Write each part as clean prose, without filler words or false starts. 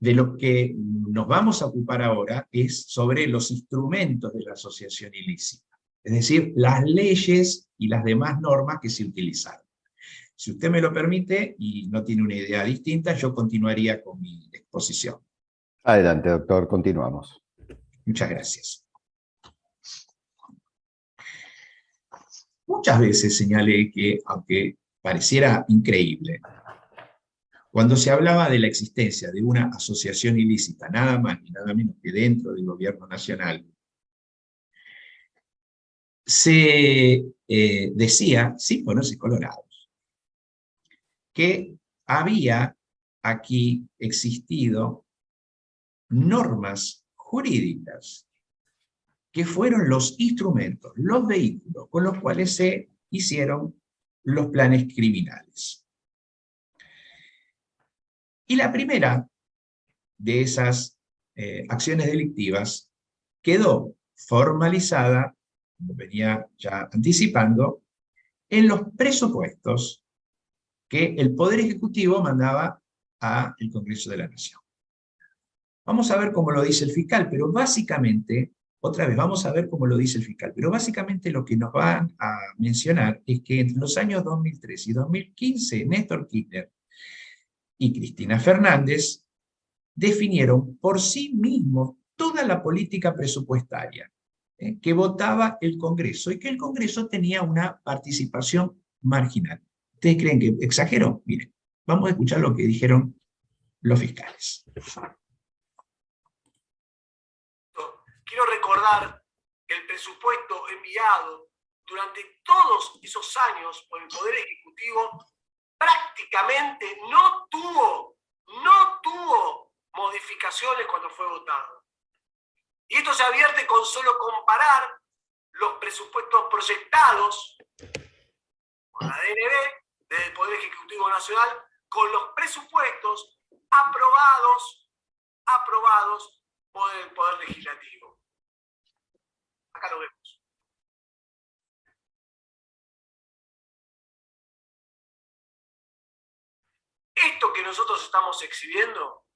De lo que nos vamos a ocupar ahora es sobre los instrumentos de la asociación ilícita, es decir, las leyes y las demás normas que se utilizaron. Si usted me lo permite y no tiene una idea distinta, yo continuaría con mi exposición. Adelante, doctor, continuamos. Muchas gracias. Muchas veces señalé que, aunque pareciera increíble, cuando se hablaba de la existencia de una asociación ilícita, nada más ni nada menos que dentro del gobierno nacional, se decía, sin ponerse colorados, que había aquí existido normas jurídicas que fueron los instrumentos, los vehículos con los cuales se hicieron los planes criminales. Y la primera de esas acciones delictivas quedó formalizada, como venía ya anticipando, en los presupuestos que el Poder Ejecutivo mandaba al Congreso de la Nación. Vamos a ver cómo lo dice el fiscal, pero básicamente, otra vez, vamos a ver cómo lo dice el fiscal, pero básicamente lo que nos van a mencionar es que entre los años 2003 y 2015, Néstor Kirchner y Cristina Fernández definieron por sí mismos toda la política presupuestaria que votaba el Congreso y que el Congreso tenía una participación marginal. ¿Ustedes creen que exageró? Miren, vamos a escuchar lo que dijeron los fiscales. Quiero recordar que el presupuesto enviado durante todos esos años por el Poder Ejecutivo prácticamente no tuvo modificaciones cuando fue votado. Y esto se advierte con solo comparar los presupuestos proyectados por la DNB, del Poder Ejecutivo Nacional, con los presupuestos aprobados por el Poder Legislativo. Acá lo vemos. Esto que nosotros estamos exhibiendo,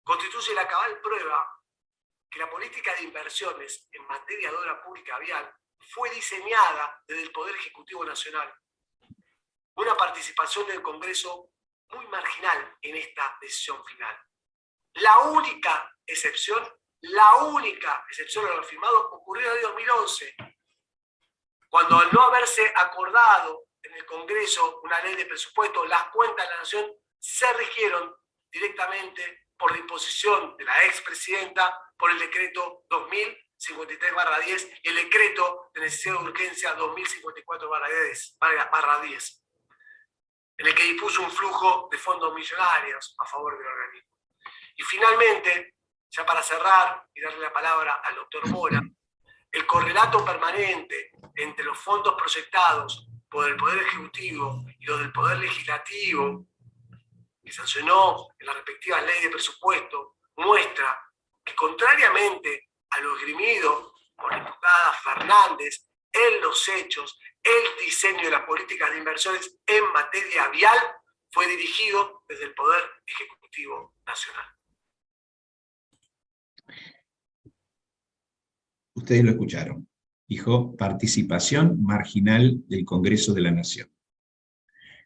constituye la cabal prueba que la política de inversiones en materia de obra pública vial fue diseñada desde el Poder Ejecutivo Nacional. Una participación del Congreso muy marginal en esta decisión final. La única excepción a lo firmado ocurrió en el 2011, cuando al no haberse acordado en el Congreso una ley de presupuesto, las cuentas de la Nación se rigieron directamente por la imposición de la expresidenta por el decreto 2053/10 y el decreto de necesidad de urgencia 2054/10, en el que dispuso un flujo de fondos millonarios a favor del organismo. Y finalmente, ya para cerrar y darle la palabra al doctor Mora, el correlato permanente entre los fondos proyectados por el Poder Ejecutivo y los del Poder Legislativo, que sancionó en la respectiva ley de presupuesto, muestra que, contrariamente a lo esgrimido por la diputada Fernández, en los hechos, el diseño de las políticas de inversiones en materia vial fue dirigido desde el Poder Ejecutivo Nacional. Ustedes lo escucharon. Dijo participación marginal del Congreso de la Nación.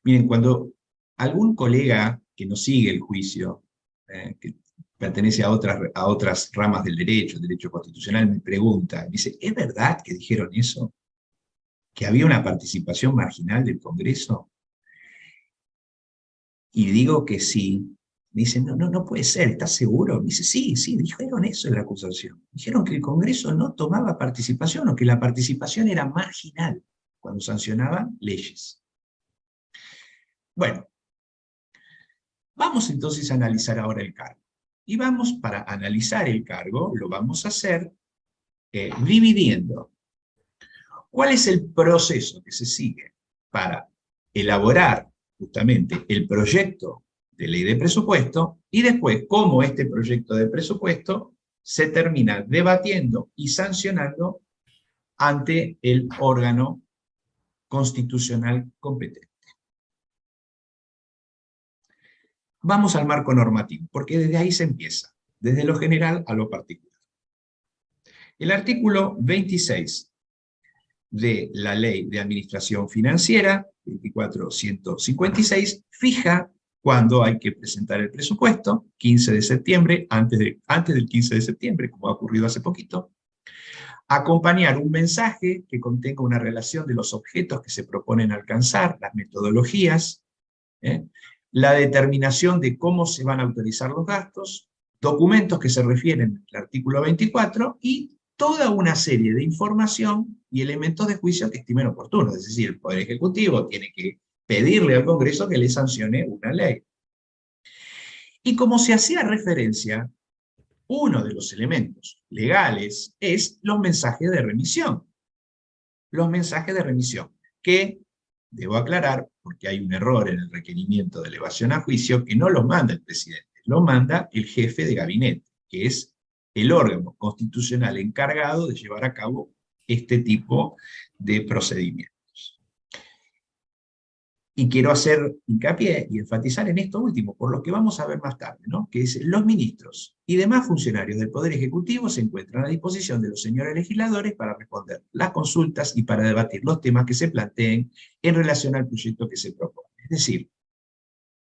Miren, cuando algún colega que no sigue el juicio, que pertenece a otras ramas del derecho constitucional, me pregunta, me dice, ¿es verdad que dijeron eso? ¿Que había una participación marginal del Congreso? Y digo que sí. Me dice, no puede ser, ¿estás seguro? Me dice, sí, dijeron eso en la acusación. Dijeron que el Congreso no tomaba participación o que la participación era marginal cuando sancionaban leyes. Bueno, vamos entonces a analizar ahora el cargo. Y para analizar el cargo, lo vamos a hacer dividiendo. ¿Cuál es el proceso que se sigue para elaborar justamente el proyecto de ley de presupuesto y después cómo este proyecto de presupuesto se termina debatiendo y sancionando ante el órgano constitucional competente? Vamos al marco normativo, porque desde ahí se empieza, desde lo general a lo particular. El artículo 26 de la Ley de Administración Financiera, 24.156, fija cuándo hay que presentar el presupuesto, 15 de septiembre, antes del 15 de septiembre, como ha ocurrido hace poquito, acompañar un mensaje que contenga una relación de los objetos que se proponen alcanzar, las metodologías, la determinación de cómo se van a autorizar los gastos, documentos que se refieren al artículo 24 y toda una serie de información y elementos de juicio que estimen oportunos. Es decir, el Poder Ejecutivo tiene que pedirle al Congreso que le sancione una ley. Y como se hacía referencia, uno de los elementos legales es los mensajes de remisión. Los mensajes de remisión, que, debo aclarar, porque hay un error en el requerimiento de elevación a juicio, que no los manda el presidente, lo manda el jefe de gabinete, que es el órgano constitucional encargado de llevar a cabo este tipo de procedimientos. Y quiero hacer hincapié y enfatizar en esto último, por lo que vamos a ver más tarde, ¿no? Que es los ministros y demás funcionarios del Poder Ejecutivo se encuentran a disposición de los señores legisladores para responder las consultas y para debatir los temas que se planteen en relación al proyecto que se propone. Es decir,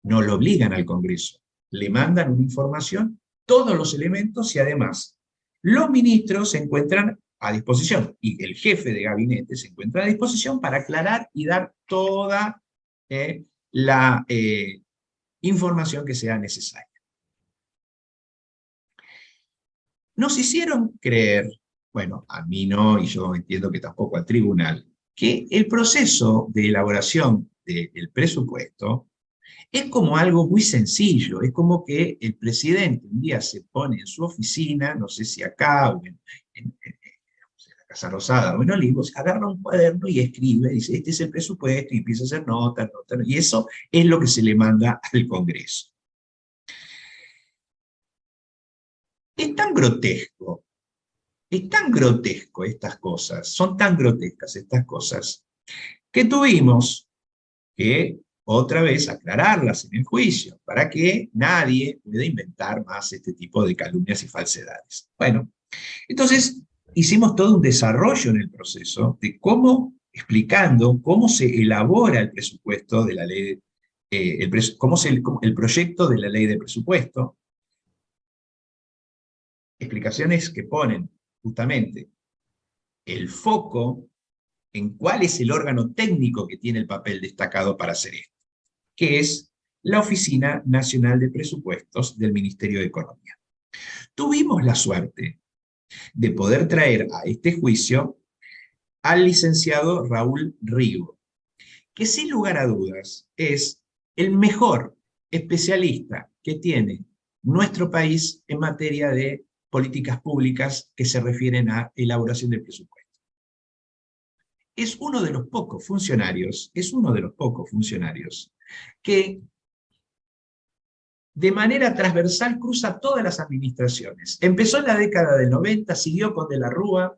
no lo obligan al Congreso, le mandan una información, todos los elementos y además los ministros se encuentran a disposición y el jefe de gabinete se encuentra a disposición para aclarar y dar toda la información que sea necesaria. Nos hicieron creer, bueno, a mí no, y yo entiendo que tampoco al tribunal, que el proceso de elaboración del presupuesto es como algo muy sencillo, es como que el presidente un día se pone en su oficina, no sé si acá o en la Casa Rosada o en Olivos, agarra un cuaderno y escribe, dice, este es el presupuesto, y empieza a hacer notas, y eso es lo que se le manda al Congreso. Es tan grotesco estas cosas, son tan grotescas estas cosas, que tuvimos que otra vez aclararlas en el juicio, para que nadie pueda inventar más este tipo de calumnias y falsedades. Bueno, entonces hicimos todo un desarrollo en el proceso de cómo, explicando cómo se elabora el presupuesto de la ley, el proyecto de la ley de presupuesto, explicaciones que ponen justamente el foco en cuál es el órgano técnico que tiene el papel destacado para hacer esto, que es la Oficina Nacional de Presupuestos del Ministerio de Economía. Tuvimos la suerte de poder traer a este juicio al licenciado Raúl Rigo, que sin lugar a dudas es el mejor especialista que tiene nuestro país en materia de políticas públicas que se refieren a elaboración del presupuesto. Es uno de los pocos funcionarios que de manera transversal cruza todas las administraciones. Empezó en la década del 90, siguió con De la Rúa,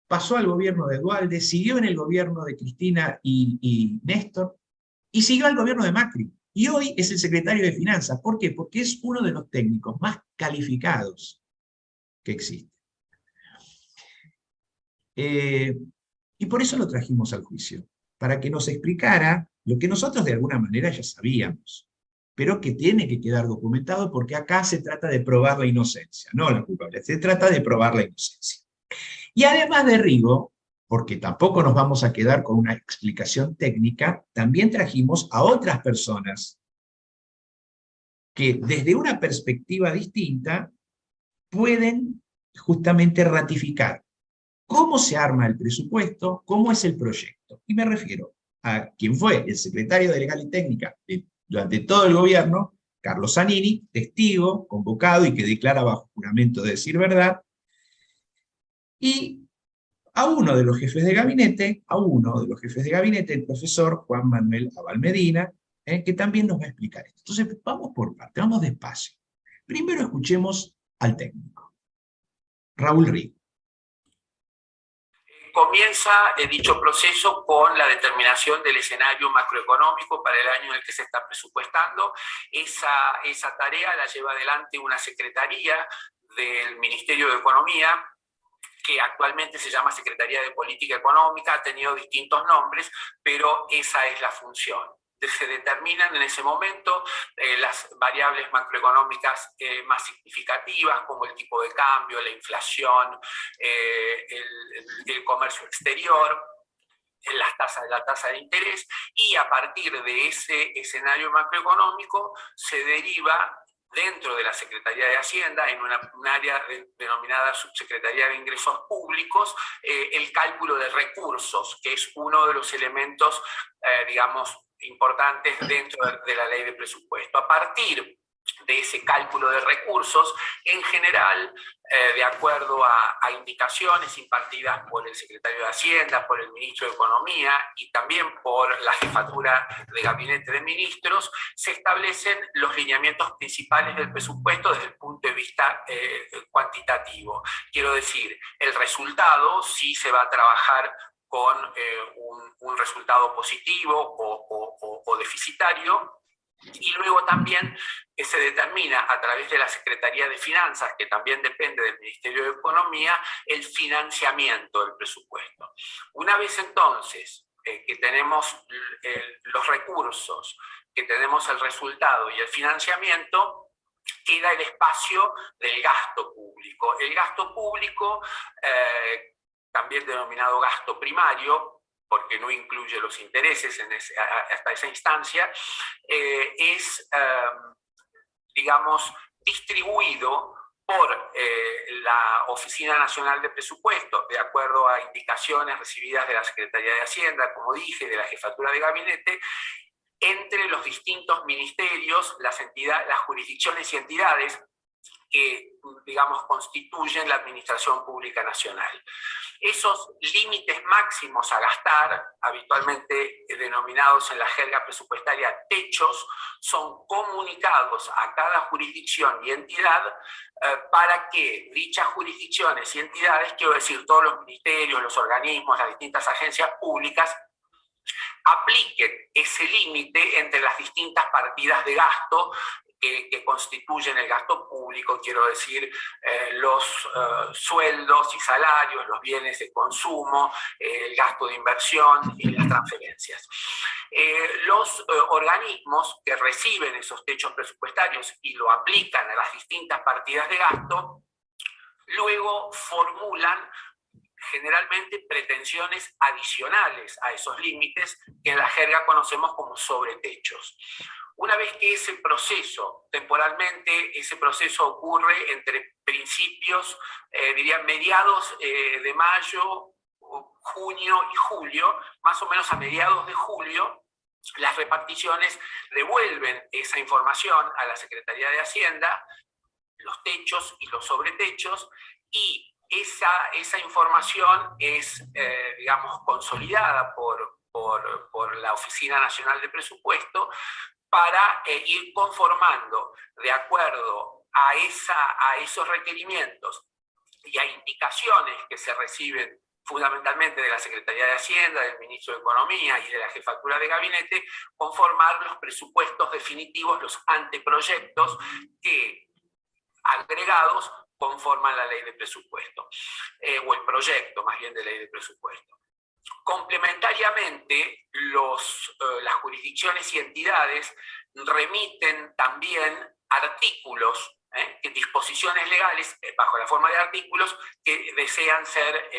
pasó al gobierno de Duhalde, siguió en el gobierno de Cristina y Néstor, y siguió al gobierno de Macri. Y hoy es el secretario de Finanzas. ¿Por qué? Porque es uno de los técnicos más calificados que existe. Y por eso lo trajimos al juicio, para que nos explicara lo que nosotros de alguna manera ya sabíamos, pero que tiene que quedar documentado porque acá se trata de probar la inocencia, no la culpabilidad, se trata de probar la inocencia. Y además de Rigo, porque tampoco nos vamos a quedar con una explicación técnica, también trajimos a otras personas que desde una perspectiva distinta pueden justamente ratificar cómo se arma el presupuesto, cómo es el proyecto. Y me refiero a quien fue el secretario de Legal y Técnica durante todo el gobierno, Carlos Zanini, testigo, convocado y que declara bajo juramento de decir verdad, y a uno de los jefes de gabinete, el profesor Juan Manuel Abal Medina, que también nos va a explicar esto. Entonces, vamos por parte, vamos despacio. Primero escuchemos al técnico, Raúl Rigo. Comienza dicho proceso con la determinación del escenario macroeconómico para el año en el que se está presupuestando. Esa tarea la lleva adelante una secretaría del Ministerio de Economía, que actualmente se llama Secretaría de Política Económica, ha tenido distintos nombres, pero esa es la función. Se determinan en ese momento las variables macroeconómicas más significativas, como el tipo de cambio, la inflación, el comercio exterior, la tasa de interés, y a partir de ese escenario macroeconómico se deriva dentro de la Secretaría de Hacienda, en un área denominada Subsecretaría de Ingresos Públicos, el cálculo de recursos, que es uno de los elementos, digamos, importantes dentro de la ley de presupuesto. A partir de ese cálculo de recursos, en general, de acuerdo a indicaciones impartidas por el secretario de Hacienda, por el ministro de Economía y también por la jefatura de gabinete de ministros, se establecen los lineamientos principales del presupuesto desde el punto de vista cuantitativo. Quiero decir, el resultado sí se va a trabajar con un resultado positivo o deficitario, y luego también se determina a través de la Secretaría de Finanzas, que también depende del Ministerio de Economía, el financiamiento del presupuesto. Una vez entonces que tenemos los recursos, que tenemos el resultado y el financiamiento, queda el espacio del gasto público. El gasto público, también denominado gasto primario, porque no incluye los intereses hasta esa instancia, es, digamos, distribuido por la Oficina Nacional de Presupuestos, de acuerdo a indicaciones recibidas de la Secretaría de Hacienda, como dije, de la Jefatura de Gabinete, entre los distintos ministerios, las jurisdicciones y entidades que, digamos, constituyen la Administración Pública Nacional. Esos límites máximos a gastar, habitualmente denominados en la jerga presupuestaria techos, son comunicados a cada jurisdicción y entidad para que dichas jurisdicciones y entidades, quiero decir, todos los ministerios, los organismos, las distintas agencias públicas, apliquen ese límite entre las distintas partidas de gasto que constituyen el gasto público, quiero decir, los sueldos y salarios, los bienes de consumo, el gasto de inversión y las transferencias. Los organismos que reciben esos techos presupuestarios y lo aplican a las distintas partidas de gasto, luego formulan generalmente pretensiones adicionales a esos límites que en la jerga conocemos como sobretechos. Una vez que ese proceso, temporalmente, ese proceso ocurre entre principios, diría mediados de mayo, junio y julio, más o menos a mediados de julio, las reparticiones devuelven esa información a la Secretaría de Hacienda, los techos y los sobretechos, y esa información es, digamos, consolidada por la Oficina Nacional de Presupuesto para ir conformando, de acuerdo a esos requerimientos y a indicaciones que se reciben fundamentalmente de la Secretaría de Hacienda, del Ministro de Economía y de la Jefatura de Gabinete, conformar los presupuestos definitivos, los anteproyectos que, agregados, conforman la ley de presupuesto, o el proyecto más bien de ley de presupuesto. Complementariamente, las jurisdicciones y entidades remiten también artículos, disposiciones legales bajo la forma de artículos que desean ser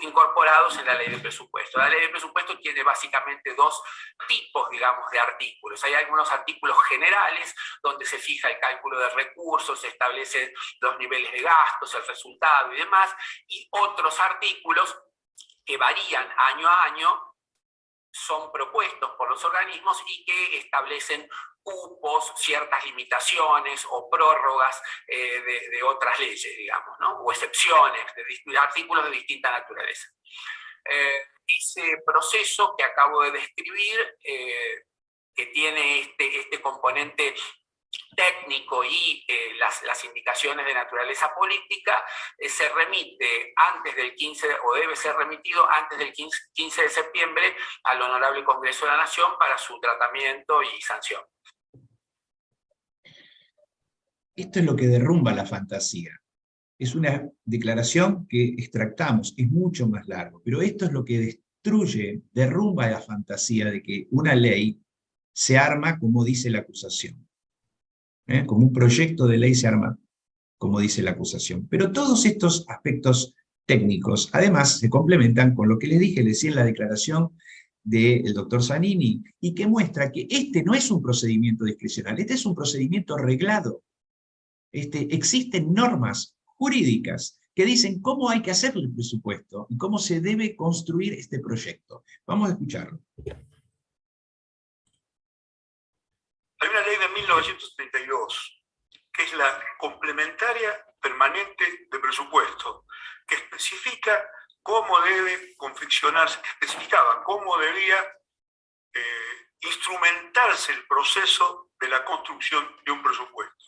incorporados en la ley de presupuesto. La ley de presupuesto tiene básicamente dos tipos, digamos, de artículos. Hay algunos artículos generales donde se fija el cálculo de recursos, se establecen los niveles de gastos, el resultado y demás, y otros artículos que varían año a año, son propuestos por los organismos y que establecen cupos, ciertas limitaciones o prórrogas de otras leyes, digamos, ¿no? O excepciones de artículos de distinta naturaleza. Ese proceso que acabo de describir, que tiene este componente técnico y las indicaciones de naturaleza política, se remite antes del 15, o debe ser remitido antes del 15 de septiembre al Honorable Congreso de la Nación para su tratamiento y sanción. Esto es lo que derrumba la fantasía. Es una declaración que extractamos, es mucho más largo, pero esto es lo que destruye, derrumba la fantasía de que una ley se arma como dice la acusación. Como un proyecto de ley se arma como dice la acusación. Pero todos estos aspectos técnicos, además, se complementan con lo que les dije en la declaración del doctor Zanini, y que muestra que este no es un procedimiento discrecional, este es un procedimiento reglado. Existen normas jurídicas que dicen cómo hay que hacer el presupuesto y cómo se debe construir este proyecto. Vamos a escucharlo. Hay una ley de 1932, que es la complementaria permanente de presupuesto, que especifica cómo debe confeccionarse, que especificaba cómo debía instrumentarse el proceso de la construcción de un presupuesto.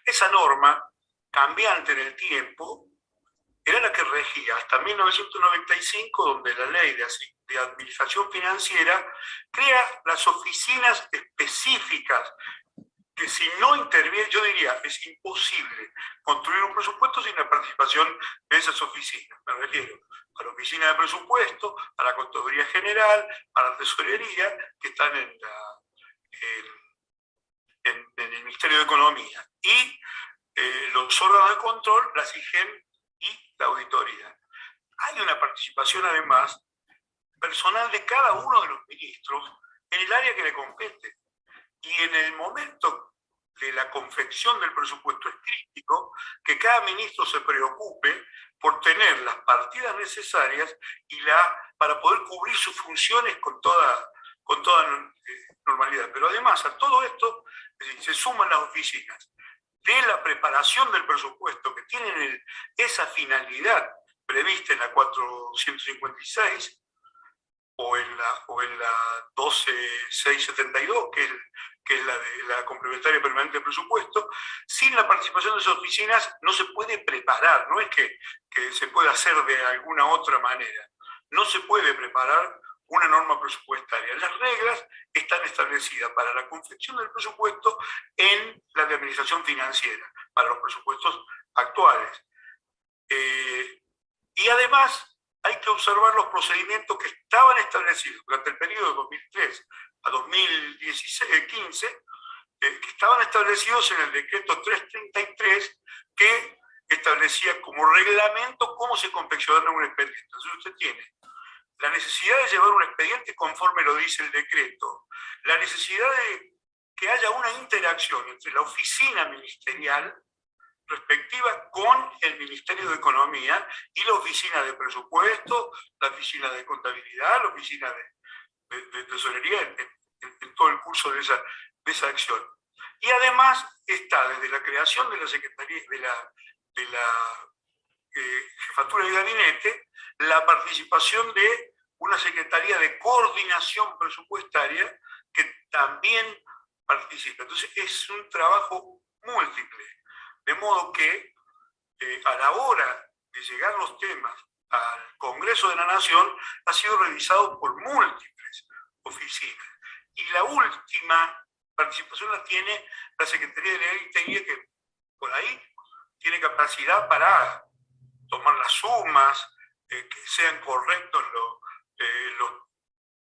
Esa norma, cambiante en el tiempo, era la que regía hasta 1995, donde la ley de administración financiera crea las oficinas específicas que, si no interviene, yo diría, es imposible construir un presupuesto sin la participación de esas oficinas. Me refiero a la oficina de presupuesto, a la contaduría general, a la tesorería, que están en el Ministerio de Economía, y los órganos de control, la SIGEN y la auditoría. Hay una participación, además, personal de cada uno de los ministros en el área que le compete. Y en el momento de la confección del presupuesto es crítico que cada ministro se preocupe por tener las partidas necesarias para poder cubrir sus funciones con toda normalidad. Pero además, a todo esto se suman las oficinas de la preparación del presupuesto, que tienen esa finalidad prevista en la 456 o en la 12672, que es la complementaria permanente del presupuesto. Sin la participación de esas oficinas no se puede preparar, no es que se pueda hacer de alguna otra manera. No se puede preparar una norma presupuestaria. Las reglas están establecidas para la confección del presupuesto en la de administración financiera, para los presupuestos actuales. Y además hay que observar los procedimientos que estaban establecidos durante el periodo de 2003 a 2015, que estaban establecidos en el decreto 333, que establecía como reglamento cómo se confecciona un expediente. Entonces usted tiene la necesidad de llevar un expediente conforme lo dice el decreto, la necesidad de que haya una interacción entre la oficina ministerial respectiva con el Ministerio de Economía y la oficina de presupuesto, la oficina de contabilidad, la oficina de tesorería, en todo el curso de esa acción. Y además está desde la creación de la Secretaría de la Jefatura de Gabinete, la participación de una Secretaría de Coordinación Presupuestaria que también participa. Entonces es un trabajo múltiple, de modo que a la hora de llegar los temas al Congreso de la Nación ha sido revisado por múltiples oficinas. Y la última participación la tiene la Secretaría de Ley y Técnica, que por ahí tiene capacidad para tomar las sumas, que sean correctos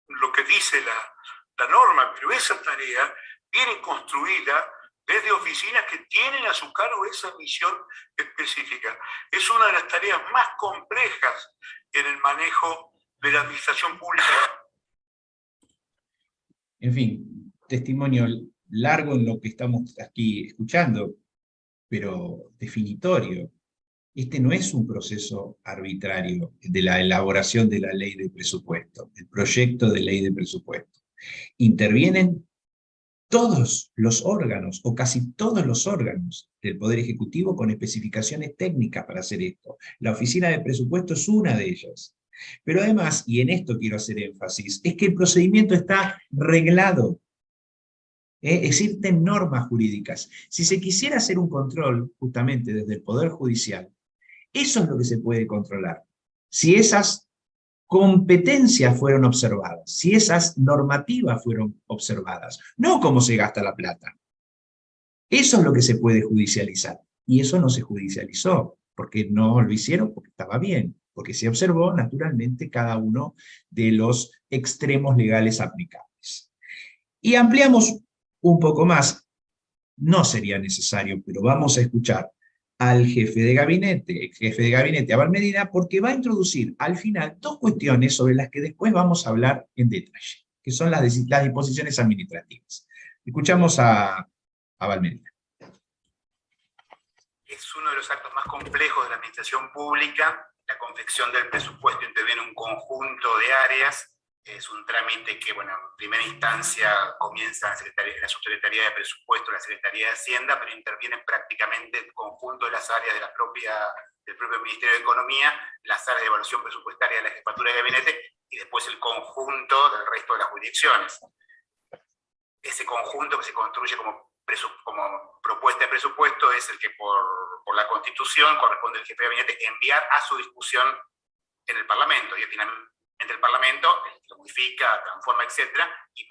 lo que dice la norma, pero esa tarea viene construida desde oficinas que tienen a su cargo esa misión específica. Es una de las tareas más complejas en el manejo de la administración pública. En fin, testimonio largo en lo que estamos aquí escuchando, pero definitorio. Este no es un proceso arbitrario de la elaboración de la ley de presupuesto, el proyecto de ley de presupuesto. Intervienen todos los órganos, o casi todos los órganos del Poder Ejecutivo con especificaciones técnicas para hacer esto. La Oficina de Presupuesto es una de ellas. Pero además, y en esto quiero hacer énfasis, es que el procedimiento está reglado. Existen normas jurídicas. Si se quisiera hacer un control justamente desde el Poder Judicial, eso es lo que se puede controlar. Si esas competencias fueron observadas, si esas normativas fueron observadas, no cómo se gasta la plata. Eso es lo que se puede judicializar. Y eso no se judicializó, porque no lo hicieron porque estaba bien, porque se observó naturalmente cada uno de los extremos legales aplicables. Y ampliamos un poco más, no sería necesario, pero vamos a escuchar al jefe de gabinete, Abel Medina, porque va a introducir al final dos cuestiones sobre las que después vamos a hablar en detalle, que son las disposiciones administrativas. Escuchamos a Abel Medina. Es uno de los actos más complejos de la administración pública. La confección del presupuesto interviene un conjunto de áreas. Es un trámite que, bueno, en primera instancia comienza en la Subsecretaría de Presupuesto, la Secretaría de Hacienda, pero intervienen prácticamente el conjunto de las áreas del propio Ministerio de Economía, las áreas de evaluación presupuestaria de la Jefatura de Gabinete y después el conjunto del resto de las jurisdicciones. Ese conjunto que se construye como propuesta de presupuesto es el que por la Constitución corresponde al jefe de gabinete enviar a su discusión en el Parlamento, y finalmente el Parlamento lo modifica, transforma, etcétera, y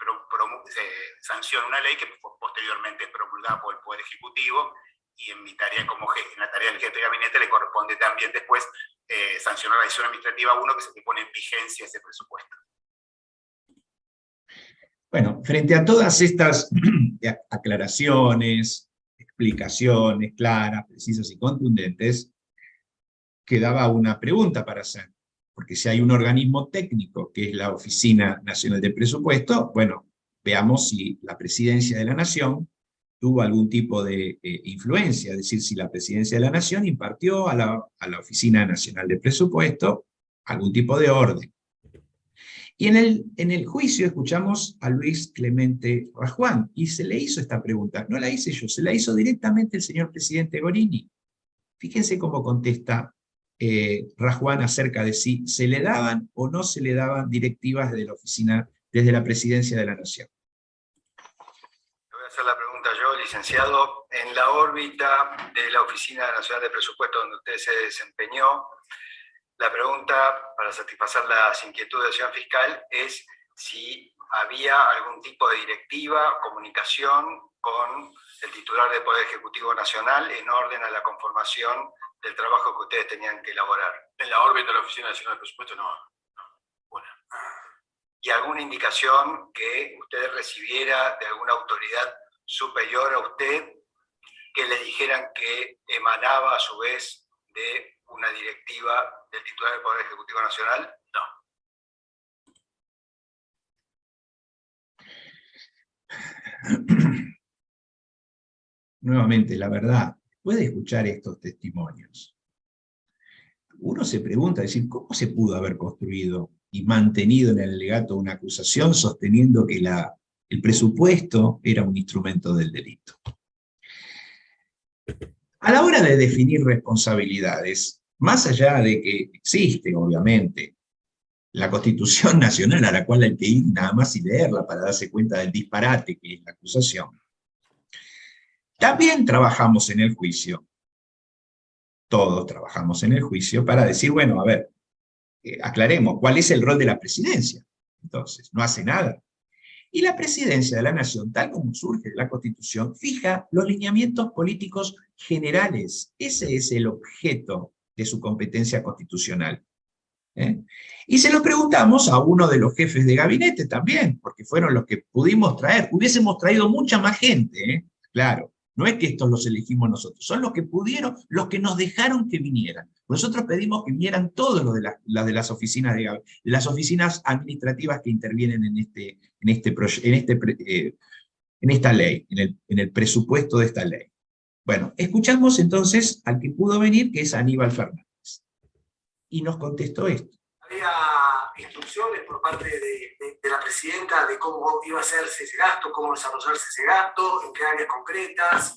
se sanciona una ley que posteriormente es promulgada por el Poder Ejecutivo, y en mi tarea en la tarea del jefe de gabinete le corresponde también después sancionar la decisión administrativa 1 que se pone en vigencia ese presupuesto. Bueno, frente a todas estas aclaraciones, explicaciones claras, precisas y contundentes, quedaba una pregunta para hacer. Porque si hay un organismo técnico, que es la Oficina Nacional de Presupuesto, bueno, veamos si la Presidencia de la Nación tuvo algún tipo de influencia, es decir, si la Presidencia de la Nación impartió a la Oficina Nacional de Presupuesto algún tipo de orden. Y en el juicio escuchamos a Luis Clemente Rajuán, y se le hizo esta pregunta. No la hice yo, se la hizo directamente el señor presidente Gorini. Fíjense cómo contesta Rajuán acerca de si se le daban o no se le daban directivas de la oficina, desde la Presidencia de la Nación. Le voy a hacer la pregunta yo, licenciado. En la órbita de la Oficina Nacional de Presupuesto donde usted se desempeñó, la pregunta, para satisfacer las inquietudes del señor fiscal, es si había algún tipo de directiva, comunicación con el titular del Poder Ejecutivo Nacional en orden a la conformación del trabajo que ustedes tenían que elaborar. En la órbita de la Oficina Nacional de Presupuesto, no. Bueno. ¿Y alguna indicación que usted recibiera de alguna autoridad superior a usted que le dijeran que emanaba a su vez de una directiva del titular del Poder Ejecutivo Nacional? No. Nuevamente, la verdad, después de escuchar estos testimonios, uno se pregunta, es decir, ¿cómo se pudo haber construido y mantenido en el alegato una acusación sosteniendo que el presupuesto era un instrumento del delito? A la hora de definir responsabilidades, más allá de que existe, obviamente, la Constitución Nacional a la cual hay que ir nada más y leerla para darse cuenta del disparate que es la acusación, también trabajamos en el juicio, todos trabajamos en el juicio para decir, bueno, a ver, aclaremos, ¿cuál es el rol de la presidencia? Entonces, no hace nada. Y la Presidencia de la Nación, tal como surge de la Constitución, fija los lineamientos políticos generales. Ese es el objeto de su competencia constitucional. Y se lo preguntamos a uno de los jefes de gabinete también, porque fueron los que pudimos traer. Hubiésemos traído mucha más gente, claro. No es que estos los elegimos nosotros, son los que pudieron, los que nos dejaron que vinieran. Nosotros pedimos que vinieran todos los de las oficinas de las oficinas administrativas que intervienen en esta ley, en el presupuesto de esta ley. Bueno, escuchamos entonces al que pudo venir, que es Aníbal Fernández. Y nos contestó esto. Había instrucciones por parte de la presidenta de cómo iba a hacerse ese gasto, cómo desarrollarse ese gasto, en qué áreas concretas.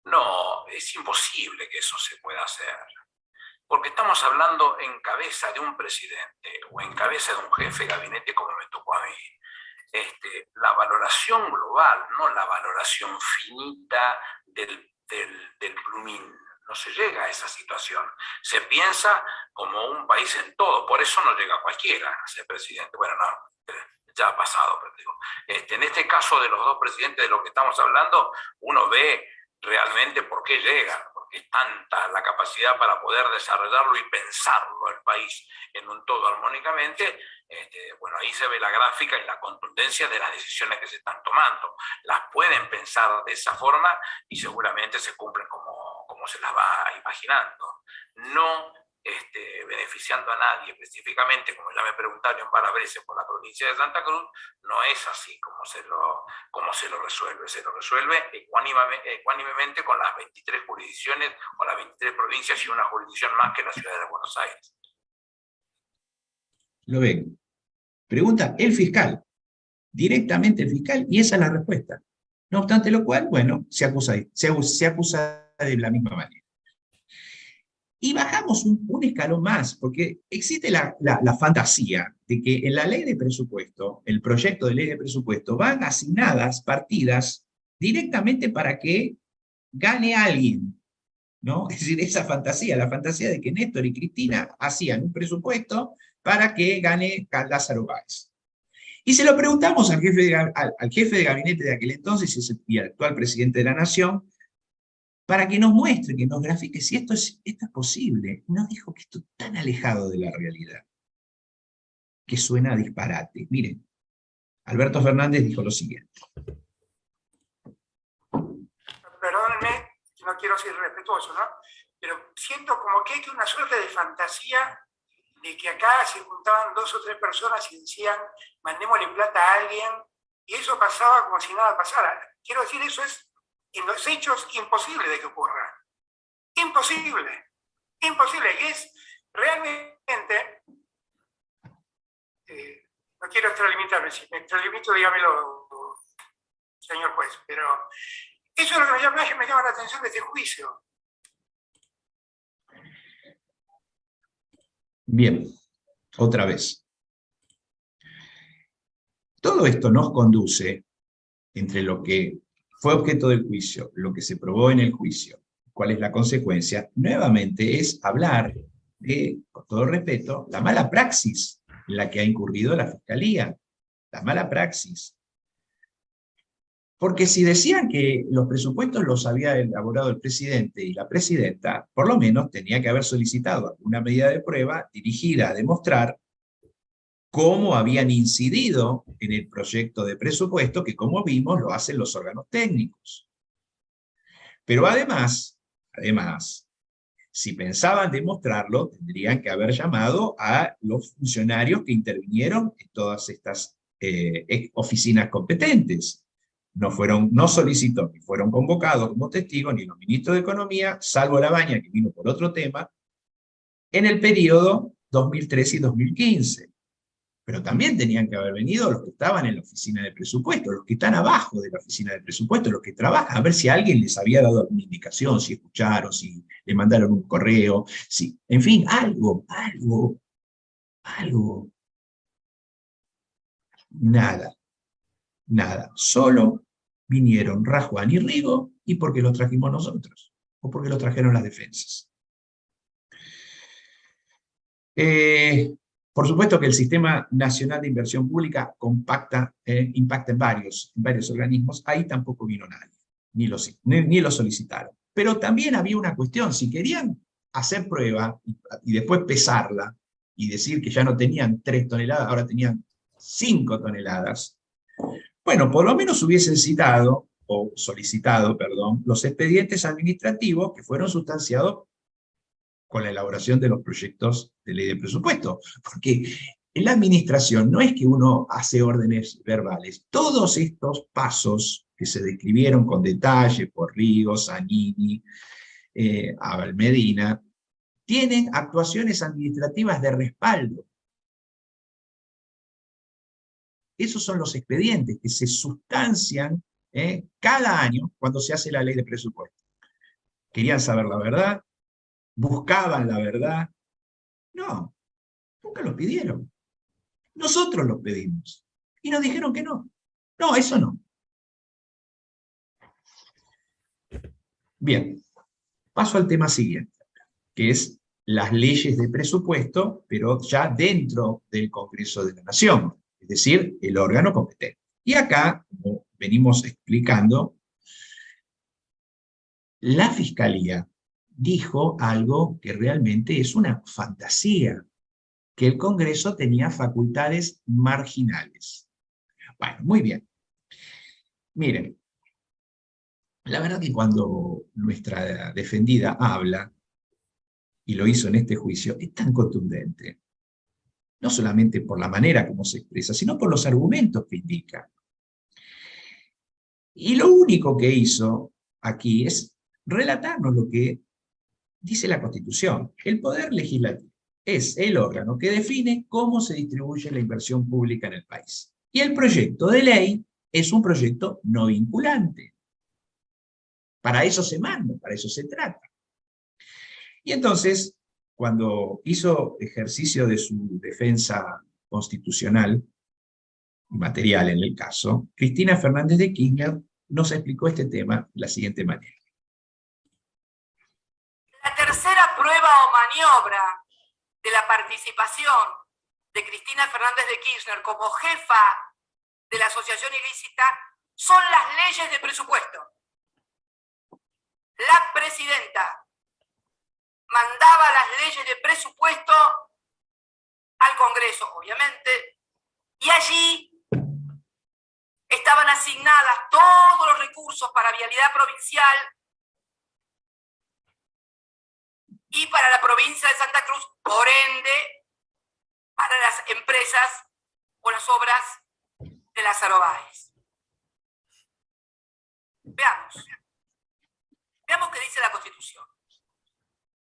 No, es imposible que eso se pueda hacer. Porque estamos hablando en cabeza de un presidente o en cabeza de un jefe de gabinete como me tocó a mí. la valoración global, no la valoración finita del plumín. No se llega a esa situación. Se piensa como un país en todo, por eso no llega cualquiera a ser presidente. Bueno, no, ya ha pasado, pero digo, en este caso de los dos presidentes de los que estamos hablando, uno ve realmente por qué llegan, porque es tanta la capacidad para poder desarrollarlo y pensarlo el país en un todo armónicamente. Bueno, ahí se ve la gráfica y la contundencia de las decisiones que se están tomando. Las pueden pensar de esa forma y seguramente se cumplen como se las va imaginando. No beneficiando a nadie específicamente, como ya me preguntaron varias veces por la provincia de Santa Cruz, no es así como se lo resuelve. Se lo resuelve ecuánimemente con las 23 jurisdicciones o las 23 provincias y una jurisdicción más que la ciudad de Buenos Aires. Lo ven. Pregunta el fiscal, directamente el fiscal, y esa es la respuesta. No obstante lo cual, bueno, se acusa de la misma manera. Y bajamos un escalón más, porque existe la fantasía de que en la ley de presupuesto, el proyecto de ley de presupuesto, van asignadas partidas directamente para que gane alguien, ¿no? Es decir, esa fantasía, la fantasía de que Néstor y Cristina hacían un presupuesto para que gane Lázaro Báez. Y se lo preguntamos al jefe de gabinete de aquel entonces y al actual presidente de la Nación, para que nos muestre, que nos grafique si esto es posible. Nos dijo que esto es tan alejado de la realidad, que suena a disparate. Miren, Alberto Fernández dijo lo siguiente. Perdónenme, no quiero ser irrespetuoso, ¿no? Pero siento como que hay una suerte de fantasía de que acá se juntaban 2 o 3 personas y decían, mandémosle plata a alguien, y eso pasaba como si nada pasara. Quiero decir, eso es en los hechos imposible de que ocurra. Imposible. Imposible. Y es realmente, no quiero extralimitarme, si me extralimito dígamelo, señor juez, pero eso es lo que me llama la atención de este juicio. Bien, otra vez. Todo esto nos conduce, entre lo que fue objeto del juicio, lo que se probó en el juicio, cuál es la consecuencia, nuevamente es hablar de, con todo respeto, la mala praxis en la que ha incurrido la Fiscalía, la mala praxis. Porque si decían que los presupuestos los había elaborado el presidente y la presidenta, por lo menos tenía que haber solicitado alguna medida de prueba dirigida a demostrar cómo habían incidido en el proyecto de presupuesto, que como vimos lo hacen los órganos técnicos. Pero además, si pensaban demostrarlo, tendrían que haber llamado a los funcionarios que intervinieron en todas estas oficinas competentes. No solicitó, ni fueron convocados como testigos, ni los ministros de Economía, salvo Labaña, que vino por otro tema, en el periodo 2013 y 2015. Pero también tenían que haber venido los que estaban en la oficina de presupuesto, los que están abajo de la oficina de presupuesto, los que trabajan, a ver si alguien les había dado alguna indicación, si escucharon, si le mandaron un correo, si, en fin, algo. Nada. Solo vinieron Rajuan y Rigo y porque los trajimos nosotros, o porque los trajeron las defensas. Por supuesto que el Sistema Nacional de Inversión Pública impacta en varios organismos, ahí tampoco vino nadie, ni lo solicitaron. Pero también había una cuestión, si querían hacer prueba y después pesarla, y decir que ya no tenían 3 toneladas, ahora tenían 5 toneladas, bueno, por lo menos hubiesen solicitado, los expedientes administrativos que fueron sustanciados con la elaboración de los proyectos de ley de presupuesto. Porque en la administración no es que uno hace órdenes verbales. Todos estos pasos que se describieron con detalle por Rigo, Zanini, Abel Medina, tienen actuaciones administrativas de respaldo. Esos son los expedientes que se sustancian cada año cuando se hace la ley de presupuesto. ¿Querían saber la verdad? ¿Buscaban la verdad? No, nunca los pidieron. Nosotros los pedimos. Y nos dijeron que no. No, eso no. Bien, paso al tema siguiente, que es las leyes de presupuesto, pero ya dentro del Congreso de la Nación, es decir, el órgano competente. Y acá, como venimos explicando, la Fiscalía dijo algo que realmente es una fantasía, que el Congreso tenía facultades marginales. Bueno, muy bien. Miren, la verdad que cuando nuestra defendida habla, y lo hizo en este juicio, es tan contundente, no solamente por la manera como se expresa, sino por los argumentos que indica. Y lo único que hizo aquí es relatarnos lo que dice la Constitución. El Poder Legislativo es el órgano que define cómo se distribuye la inversión pública en el país. Y el proyecto de ley es un proyecto no vinculante. Para eso se manda, para eso se trata. Y entonces, cuando hizo ejercicio de su defensa constitucional, material en el caso, Cristina Fernández de Kirchner nos explicó este tema de la siguiente manera. La tercera prueba o maniobra de la participación de Cristina Fernández de Kirchner como jefa de la asociación ilícita son las leyes de presupuesto. La presidenta mandaba las leyes de presupuesto al Congreso, obviamente, y allí estaban asignadas todos los recursos para vialidad provincial y para la provincia de Santa Cruz, por ende, para las empresas o las obras de Lázaro Báez. Veamos qué dice la Constitución.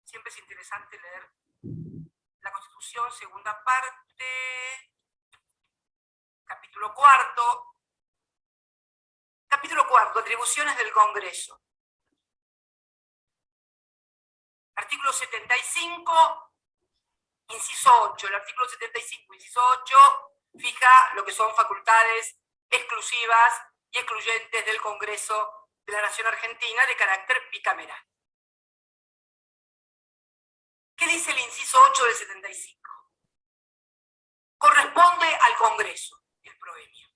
Siempre es interesante leer la Constitución, segunda parte, capítulo cuarto. Capítulo cuarto, atribuciones del Congreso. Artículo 75, inciso 8. El artículo 75, inciso 8, fija lo que son facultades exclusivas y excluyentes del Congreso de la Nación Argentina de carácter bicameral. ¿Qué dice el inciso 8 del 75? Corresponde al Congreso el proemio.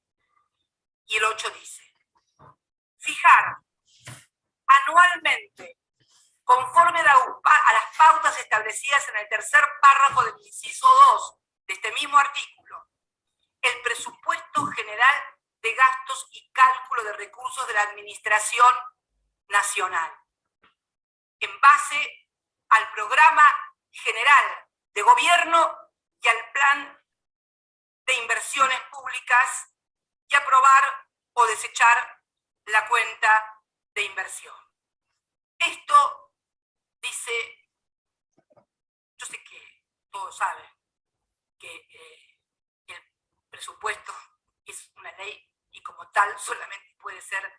Y el 8 dice: fijar anualmente, conforme a las pautas establecidas en el tercer párrafo del inciso 2 de este mismo artículo, el presupuesto general de gastos y cálculo de recursos de la Administración Nacional, en base al programa general de gobierno y al plan de inversiones públicas, y aprobar o desechar la cuenta de inversión. Esto dice, yo sé que todos saben que el presupuesto es una ley y como tal solamente puede ser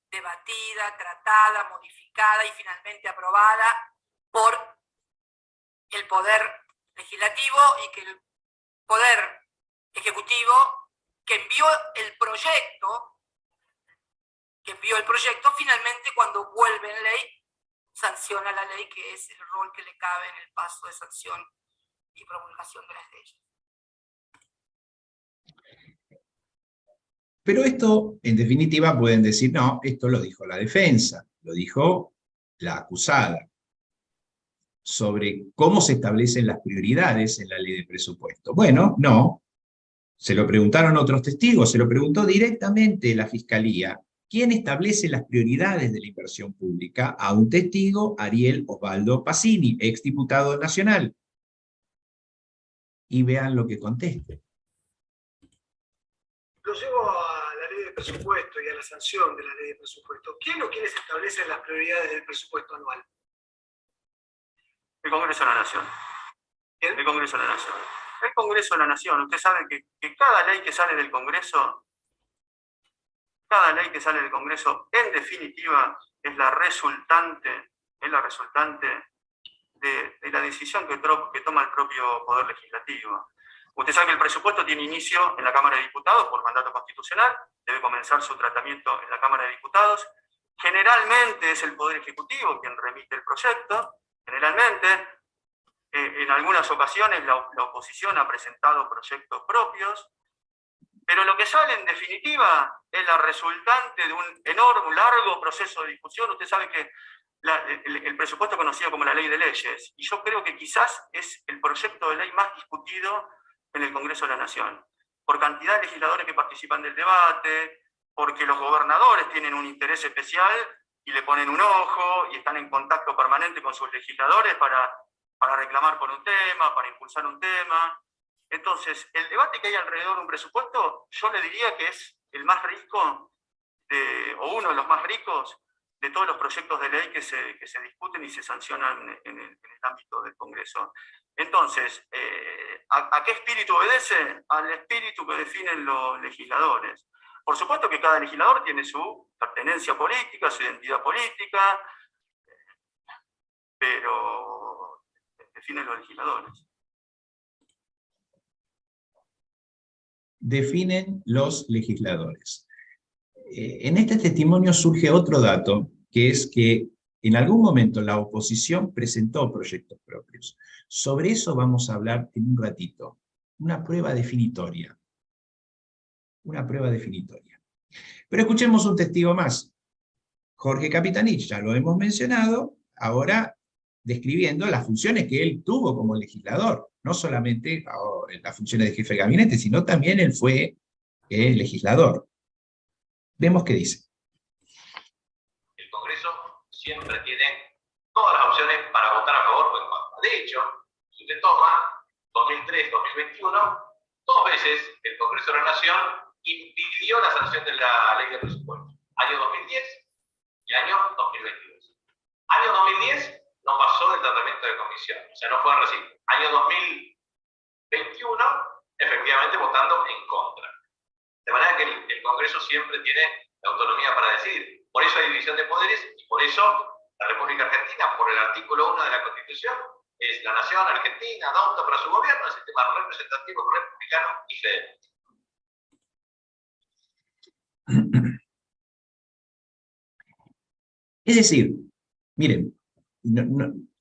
debatida, tratada, modificada y finalmente aprobada por el Poder Legislativo, y que el Poder Ejecutivo, que envió el proyecto, finalmente cuando vuelve en ley, sanciona la ley, que es el rol que le cabe en el paso de sanción y promulgación de las leyes. Pero esto, en definitiva, pueden decir, no, esto lo dijo la defensa, lo dijo la acusada, sobre cómo se establecen las prioridades en la ley de presupuesto. Bueno, no. Se lo preguntaron otros testigos, se lo preguntó directamente la Fiscalía. ¿Quién establece las prioridades de la inversión pública? A un testigo, Ariel Osvaldo Pacini, exdiputado nacional. Y vean lo que conteste. Lo llevo a la ley de presupuesto y a la sanción de la ley de presupuesto. ¿Quién o quiénes establecen las prioridades del presupuesto anual? El Congreso de la Nación. ¿Quién? El Congreso de la Nación. El Congreso de la Nación. Usted sabe que cada ley que sale del Congreso, en definitiva, es la resultante de la decisión que toma el propio Poder Legislativo. Usted sabe que el presupuesto tiene inicio en la Cámara de Diputados por mandato constitucional, debe comenzar su tratamiento en la Cámara de Diputados. Generalmente es el Poder Ejecutivo quien remite el proyecto, generalmente. En algunas ocasiones la oposición ha presentado proyectos propios, pero lo que sale en definitiva es la resultante de un enorme, largo proceso de discusión. Usted sabe que el presupuesto es conocido como la ley de leyes, y yo creo que quizás es el proyecto de ley más discutido en el Congreso de la Nación, por cantidad de legisladores que participan del debate, porque los gobernadores tienen un interés especial y le ponen un ojo y están en contacto permanente con sus legisladores para reclamar por un tema, para impulsar un tema. Entonces, el debate que hay alrededor de un presupuesto, yo le diría que es el más rico, o uno de los más ricos, de todos los proyectos de ley que se discuten y se sancionan en el ámbito del Congreso. Entonces, ¿a qué espíritu obedece? Al espíritu que definen los legisladores. Por supuesto que cada legislador tiene su pertenencia política, su identidad política, pero definen los legisladores. Definen los legisladores. En este testimonio surge otro dato, que es que en algún momento la oposición presentó proyectos propios. Sobre eso vamos a hablar en un ratito. Una prueba definitoria. Una prueba definitoria. Pero escuchemos un testigo más. Jorge Capitanich, ya lo hemos mencionado, ahora describiendo las funciones que él tuvo como legislador. No solamente las funciones de jefe de gabinete, sino también él fue legislador. Vemos qué dice. El Congreso siempre tiene todas las opciones para votar a favor o en contra. De hecho, si usted toma 2003-2021, dos veces el Congreso de la Nación impidió la sanción de la ley de presupuesto. Año 2010 y año 2022. Año 2010 no pasó del tratamiento de comisión, o sea, no fue a recibir. Año 2021, efectivamente votando en contra. De manera que el Congreso siempre tiene la autonomía para decidir. Por eso hay división de poderes y por eso la República Argentina, por el artículo 1 de la Constitución, es la nación argentina, adopta para su gobierno el sistema representativo, republicano y federal. Es decir, miren,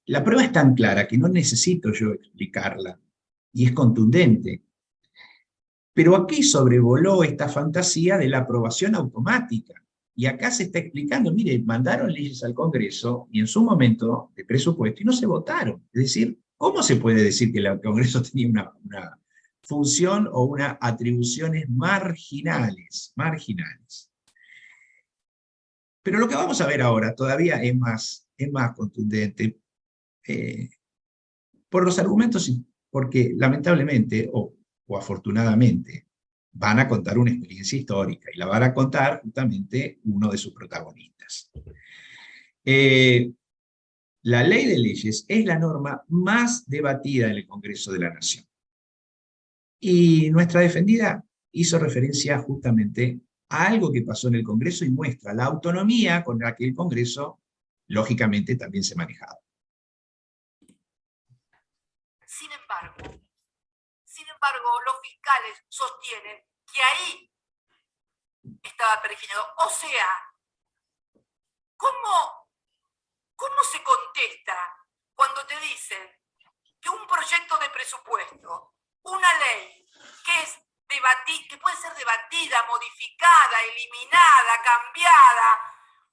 la prueba es tan clara que no necesito yo explicarla, y es contundente. Pero aquí sobrevoló esta fantasía de la aprobación automática. Y acá se está explicando, mire, mandaron leyes al Congreso, y en su momento de presupuesto, y no se votaron. Es decir, ¿cómo se puede decir que el Congreso tenía una función o unas atribuciones marginales? Pero lo que vamos a ver ahora todavía es más contundente por los argumentos, porque lamentablemente, o afortunadamente, van a contar una experiencia histórica, y la van a contar justamente uno de sus protagonistas. La ley de leyes es la norma más debatida en el Congreso de la Nación. Y nuestra defendida hizo referencia justamente a algo que pasó en el Congreso y muestra la autonomía con la que el Congreso, lógicamente, también se manejaba. Sin embargo, los fiscales sostienen que ahí estaba pergeñado. O sea, ¿cómo se contesta cuando te dicen que un proyecto de presupuesto, una ley que puede ser debatida, modificada, eliminada, cambiada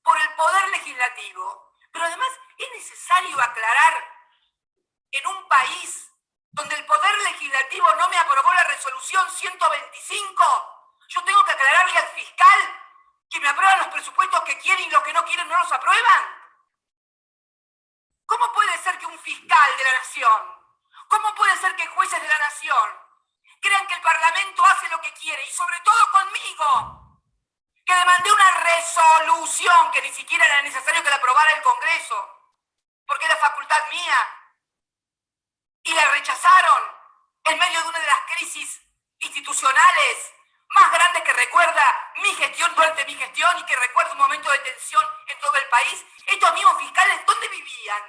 por el Poder Legislativo, pero además es necesario aclarar en un país donde el Poder Legislativo no me aprobó la resolución 125, yo tengo que aclararle al fiscal que me aprueban los presupuestos que quieren y los que no quieren no los aprueban? ¿Cómo puede ser que un fiscal de la nación, cómo puede ser que jueces de la nación crean que el Parlamento hace lo que quiere, y sobre todo conmigo, que demandé una resolución que ni siquiera era necesario que la aprobara el Congreso, porque era facultad mía, y la rechazaron en medio de una de las crisis institucionales más grandes que recuerda mi gestión, durante mi gestión, y que recuerda un momento de tensión en todo el país? Estos mismos fiscales, ¿dónde vivían?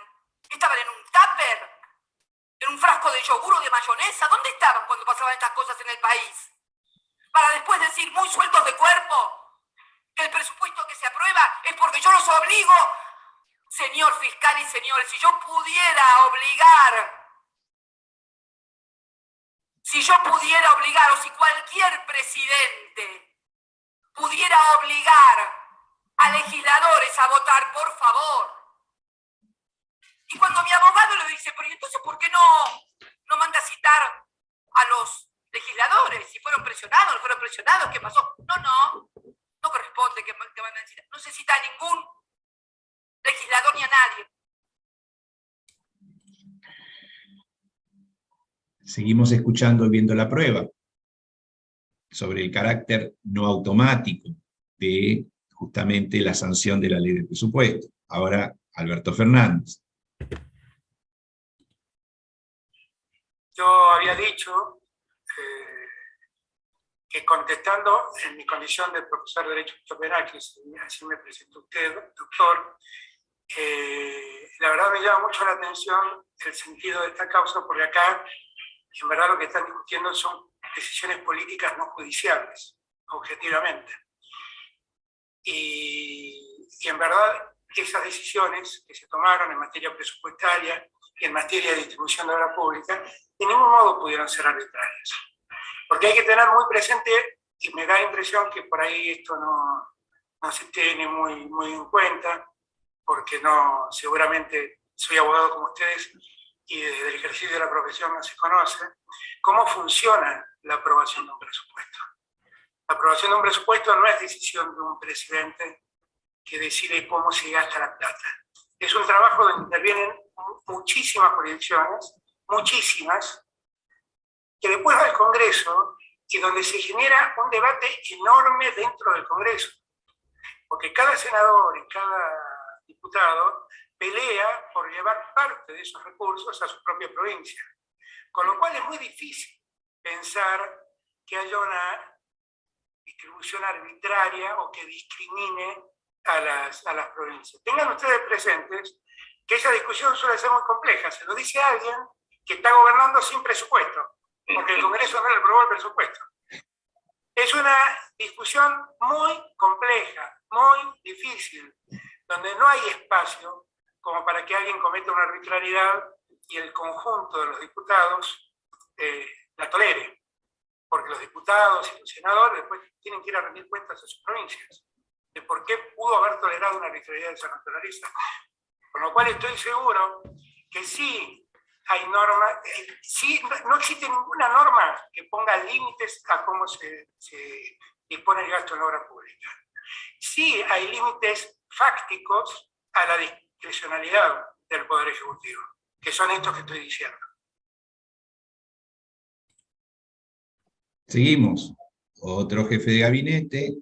¿Estaban en un tupper? ¿En un frasco de yogur o de mayonesa? ¿Dónde estaban cuando pasaban estas cosas en el país? Para después decir, muy sueltos de cuerpo, que el presupuesto que se aprueba es porque yo los obligo. Señor fiscal y señores, si yo pudiera obligar, o si cualquier presidente pudiera obligar a legisladores a votar, por favor. Y cuando mi abogado le dice, pero entonces ¿por qué no manda a citar a los legisladores? Si fueron presionados, no fueron presionados, ¿qué pasó? No corresponde que manden a citar. No se cita a ningún legislador ni a nadie. Seguimos escuchando y viendo la prueba sobre el carácter no automático de justamente la sanción de la ley de presupuesto. Ahora, Alberto Fernández. Yo había dicho que contestando en mi condición de profesor de Derecho Penal, que así me presentó usted, doctor, la verdad me llama mucho la atención el sentido de esta causa, porque acá en verdad lo que están discutiendo son decisiones políticas no judiciales, objetivamente. Y en verdad esas decisiones que se tomaron en materia presupuestaria y en materia de distribución de obra pública, de ningún modo pudieron ser arbitrarias. Porque hay que tener muy presente, y me da la impresión que por ahí esto no se tiene muy en cuenta, porque seguramente soy abogado como ustedes, y desde el ejercicio de la profesión no se conoce, cómo funciona la aprobación de un presupuesto. La aprobación de un presupuesto no es decisión de un presidente que decide cómo se gasta la plata. Es un trabajo donde intervienen muchísimas jurisdicciones, muchísimas, que después va al Congreso y donde se genera un debate enorme dentro del Congreso. Porque cada senador y cada diputado pelea por llevar parte de esos recursos a su propia provincia. Con lo cual es muy difícil pensar que haya una distribución arbitraria o que discrimine a las provincias. Tengan ustedes presentes que esa discusión suele ser muy compleja. Se lo dice alguien que está gobernando sin presupuesto, porque el Congreso no le aprobó el presupuesto. Es una discusión muy compleja, muy difícil, donde no hay espacio como para que alguien cometa una arbitrariedad y el conjunto de los diputados la tolere. Porque los diputados y los senadores después tienen que ir a rendir cuentas a sus provincias de por qué pudo haber tolerado una arbitrariedad de esa naturaleza. Con lo cual estoy seguro que sí hay normas, sí, no existe ninguna norma que ponga límites a cómo se dispone el gasto en la obra pública. Sí hay límites fácticos a la discrecionalidad del Poder Ejecutivo, que son estos que estoy diciendo. Seguimos. Otro jefe de gabinete,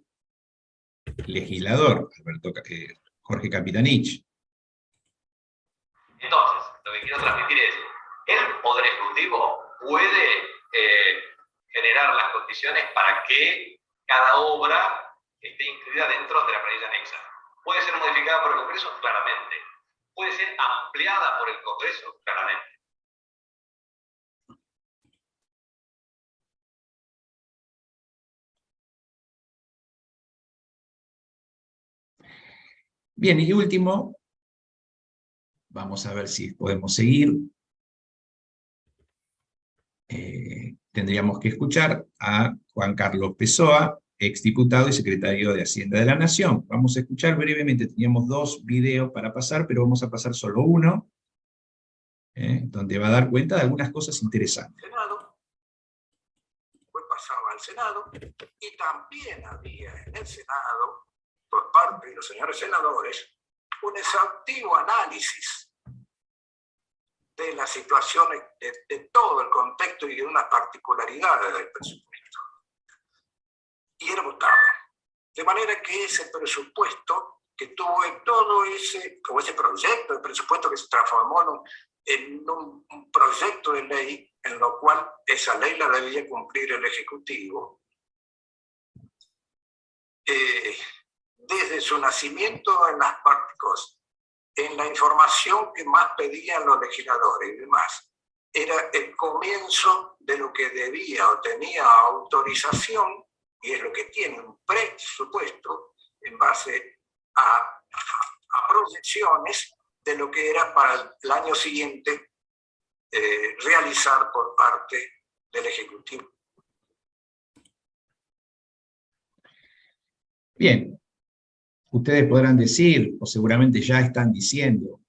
legislador, Jorge Capitanich. Entonces, lo que quiero transmitir es, el Poder Ejecutivo puede generar las condiciones para que cada obra esté incluida dentro de la planilla anexa. ¿Puede ser modificada por el Congreso? Claramente. ¿Puede ser ampliada por el Congreso? Claramente. Bien, y último, vamos a ver si podemos seguir. Tendríamos que escuchar a Juan Carlos Pessoa, exdiputado y secretario de Hacienda de la Nación. Vamos a escuchar brevemente, teníamos 2 videos para pasar, pero vamos a pasar solo uno, donde va a dar cuenta de algunas cosas interesantes. Senado, después pasaba al Senado, y también había en el Senado, por parte de los señores senadores, un exhaustivo análisis de las situaciones, de todo el contexto y de unas particularidades del presupuesto. Y era votado. De manera que ese presupuesto que tuvo todo ese proyecto de presupuesto que se transformó en un proyecto de ley, en lo cual esa ley la debía cumplir el Ejecutivo, desde su nacimiento en las partes, en la información que más pedían los legisladores y demás, era el comienzo de lo que debía o tenía autorización, y es lo que tiene un presupuesto en base a proyecciones de lo que era para el año siguiente realizar por parte del Ejecutivo. Bien, ustedes podrán decir, o seguramente ya están diciendo,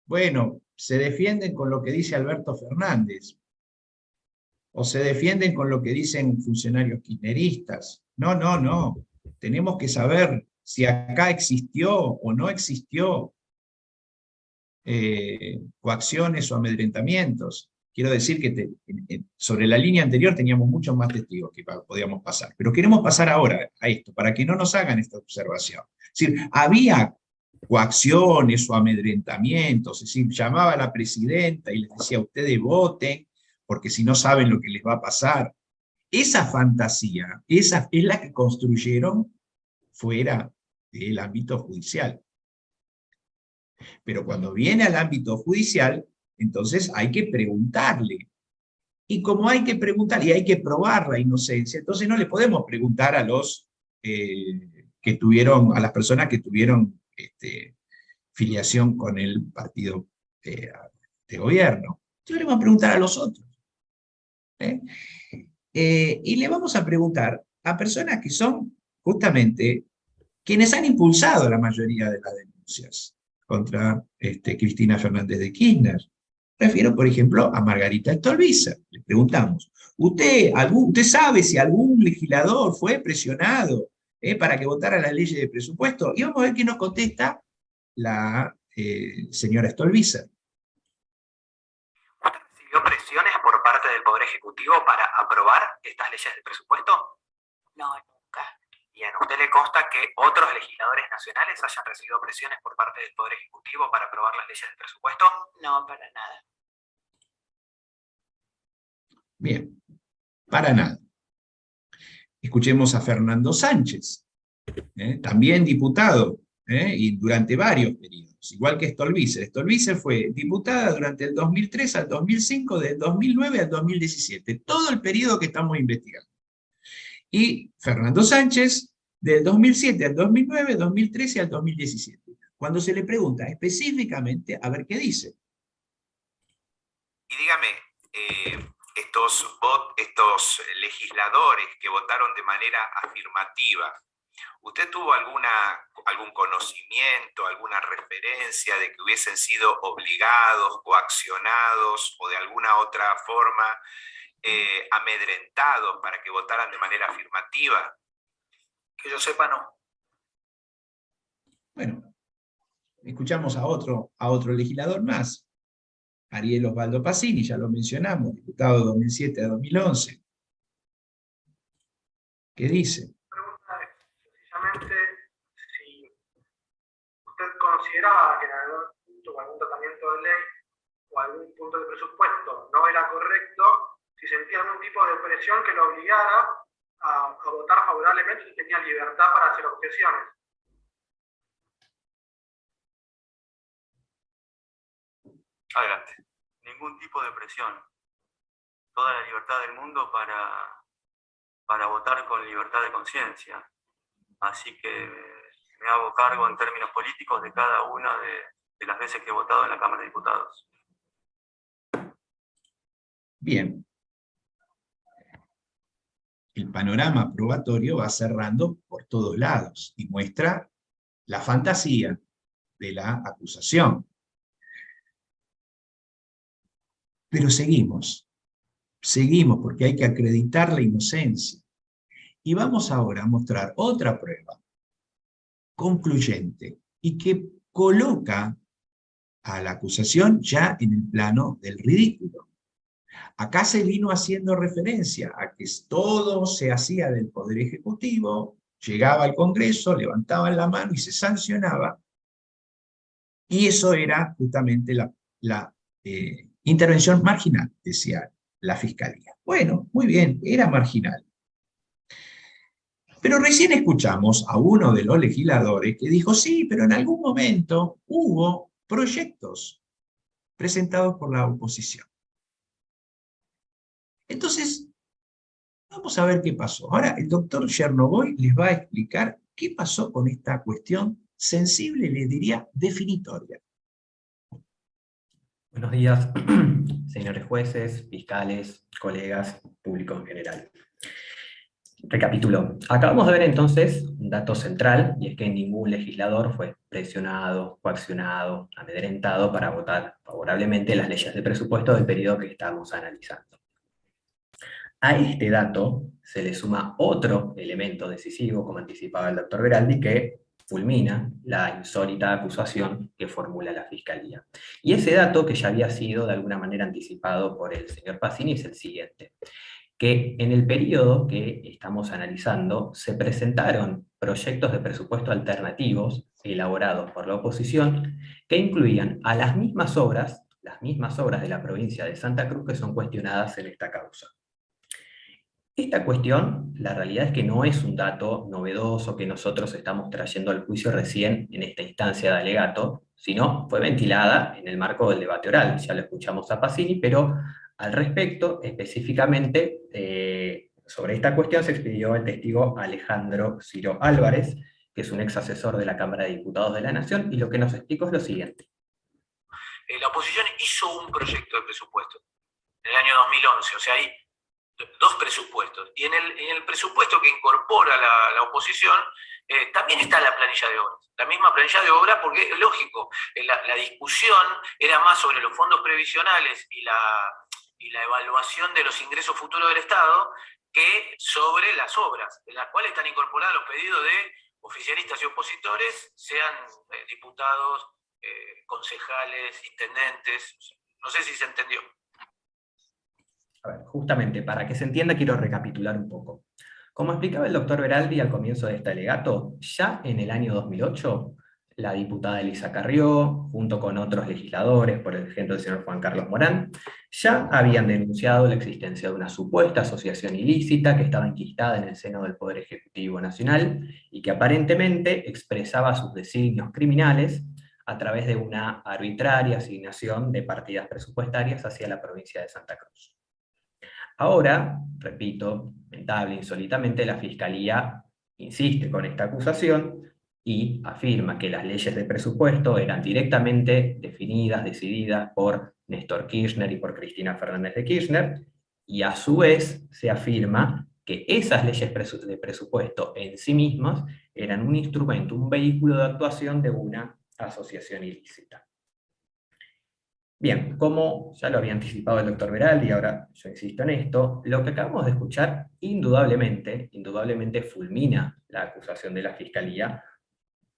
bueno, se defienden con lo que dice Alberto Fernández, o se defienden con lo que dicen funcionarios kirchneristas. No, no, no. Tenemos que saber si acá existió o no existió coacciones o amedrentamientos. Quiero decir que sobre la línea anterior teníamos muchos más testigos que podíamos pasar, pero queremos pasar ahora a esto, para que no nos hagan esta observación. Es decir, había coacciones o amedrentamientos, es decir, llamaba a la presidenta y les decía, ustedes voten, porque si no saben lo que les va a pasar. Esa fantasía, esa es la que construyeron fuera del ámbito judicial. Pero cuando viene al ámbito judicial, entonces hay que preguntarle. Y como hay que preguntar y hay que probar la inocencia, entonces no le podemos preguntar a los a las personas que tuvieron filiación con el partido de gobierno. Entonces le vamos a preguntar a los otros. Y le vamos a preguntar a personas que son justamente quienes han impulsado la mayoría de las denuncias contra Cristina Fernández de Kirchner. Refiero, por ejemplo, a Margarita Stolbizer. Le preguntamos, ¿usted sabe si algún legislador fue presionado para que votara las leyes de presupuesto? Y vamos a ver qué nos contesta la señora Stolbizer. ¿Usted recibió presiones por parte del Poder Ejecutivo para aprobar estas leyes de presupuesto? No, nunca. Bien, ¿a usted le consta que otros legisladores nacionales hayan recibido presiones por parte del Poder Ejecutivo para aprobar las leyes de presupuesto? No, para nada. Bien, para nada. Escuchemos a Fernando Sánchez, también diputado, y durante varios periodos, igual que Stolbizer. Stolbizer fue diputada durante el 2003 al 2005, del 2009 al 2017, todo el periodo que estamos investigando. Y Fernando Sánchez, del 2007 al 2009, 2013 al 2017. Cuando se le pregunta específicamente, a ver qué dice. Y dígame, estos legisladores que votaron de manera afirmativa, ¿usted tuvo algún conocimiento, alguna referencia de que hubiesen sido obligados, coaccionados o de alguna otra forma amedrentados para que votaran de manera afirmativa? Que yo sepa, no. Bueno, escuchamos a otro legislador más, Ariel Osvaldo Pacini, ya lo mencionamos, diputado de 2007 a 2011. ¿Qué dice? Pregunta es, precisamente, si usted consideraba que en algún punto o algún tratamiento de ley o algún punto de presupuesto no era correcto, si sentía algún tipo de presión que lo obligara a votar favorablemente y tenía libertad para hacer objeciones. Adelante. Ningún tipo de presión. Toda la libertad del mundo para votar con libertad de conciencia. Así que me hago cargo en términos políticos de cada una de las veces que he votado en la Cámara de Diputados. Bien. El panorama probatorio va cerrando por todos lados y muestra la fantasía de la acusación. Pero seguimos porque hay que acreditar la inocencia. Y vamos ahora a mostrar otra prueba concluyente y que coloca a la acusación ya en el plano del ridículo. Acá se vino haciendo referencia a que todo se hacía del Poder Ejecutivo, llegaba al Congreso, levantaban la mano y se sancionaba, y eso era justamente la intervención marginal, decía la Fiscalía. Bueno, muy bien, era marginal. Pero recién escuchamos a uno de los legisladores que dijo, sí, pero en algún momento hubo proyectos presentados por la oposición. Entonces, vamos a ver qué pasó. Ahora, el doctor Chernovoy les va a explicar qué pasó con esta cuestión sensible, les diría, definitoria. Buenos días, señores jueces, fiscales, colegas, público en general. Recapitulo. Acabamos de ver entonces un dato central, y es que ningún legislador fue presionado, coaccionado, amedrentado para votar favorablemente las leyes de presupuesto del periodo que estamos analizando. A este dato se le suma otro elemento decisivo, como anticipaba el doctor Veraldi, que fulmina la insólita acusación que formula la Fiscalía. Y ese dato, que ya había sido de alguna manera anticipado por el señor Pacini, es el siguiente: que en el periodo que estamos analizando se presentaron proyectos de presupuesto alternativos elaborados por la oposición que incluían a las mismas obras de la provincia de Santa Cruz que son cuestionadas en esta causa. Esta cuestión, la realidad es que no es un dato novedoso que nosotros estamos trayendo al juicio recién en esta instancia de alegato, sino fue ventilada en el marco del debate oral. Ya lo escuchamos a Pacini, pero al respecto, específicamente, sobre esta cuestión se expidió el testigo Alejandro Ciro Álvarez, que es un ex asesor de la Cámara de Diputados de la Nación, y lo que nos explicó es lo siguiente. La oposición hizo un proyecto de presupuesto en el año 2011, o sea, hay dos presupuestos. Y en el presupuesto que incorpora la oposición, también está la planilla de obras. La misma planilla de obras, porque es lógico, la discusión era más sobre los fondos previsionales y la evaluación de los ingresos futuros del Estado que sobre las obras, en las cuales están incorporados los pedidos de oficialistas y opositores, sean diputados, concejales, intendentes. No sé si se entendió. A ver, justamente, para que se entienda, quiero recapitular un poco. Como explicaba el doctor Veraldi al comienzo de este alegato, ya en el año 2008, la diputada Elisa Carrió, junto con otros legisladores, por ejemplo el señor Juan Carlos Morán, ya habían denunciado la existencia de una supuesta asociación ilícita que estaba enquistada en el seno del Poder Ejecutivo Nacional y que aparentemente expresaba sus designios criminales a través de una arbitraria asignación de partidas presupuestarias hacia la provincia de Santa Cruz. Ahora, repito, lamentable, insólitamente, la Fiscalía insiste con esta acusación y afirma que las leyes de presupuesto eran directamente definidas, decididas por Néstor Kirchner y por Cristina Fernández de Kirchner, y a su vez se afirma que esas leyes de presupuesto en sí mismas eran un instrumento, un vehículo de actuación de una asociación ilícita. Bien, como ya lo había anticipado el doctor Veraldi, y ahora yo insisto en esto, lo que acabamos de escuchar indudablemente fulmina la acusación de la Fiscalía,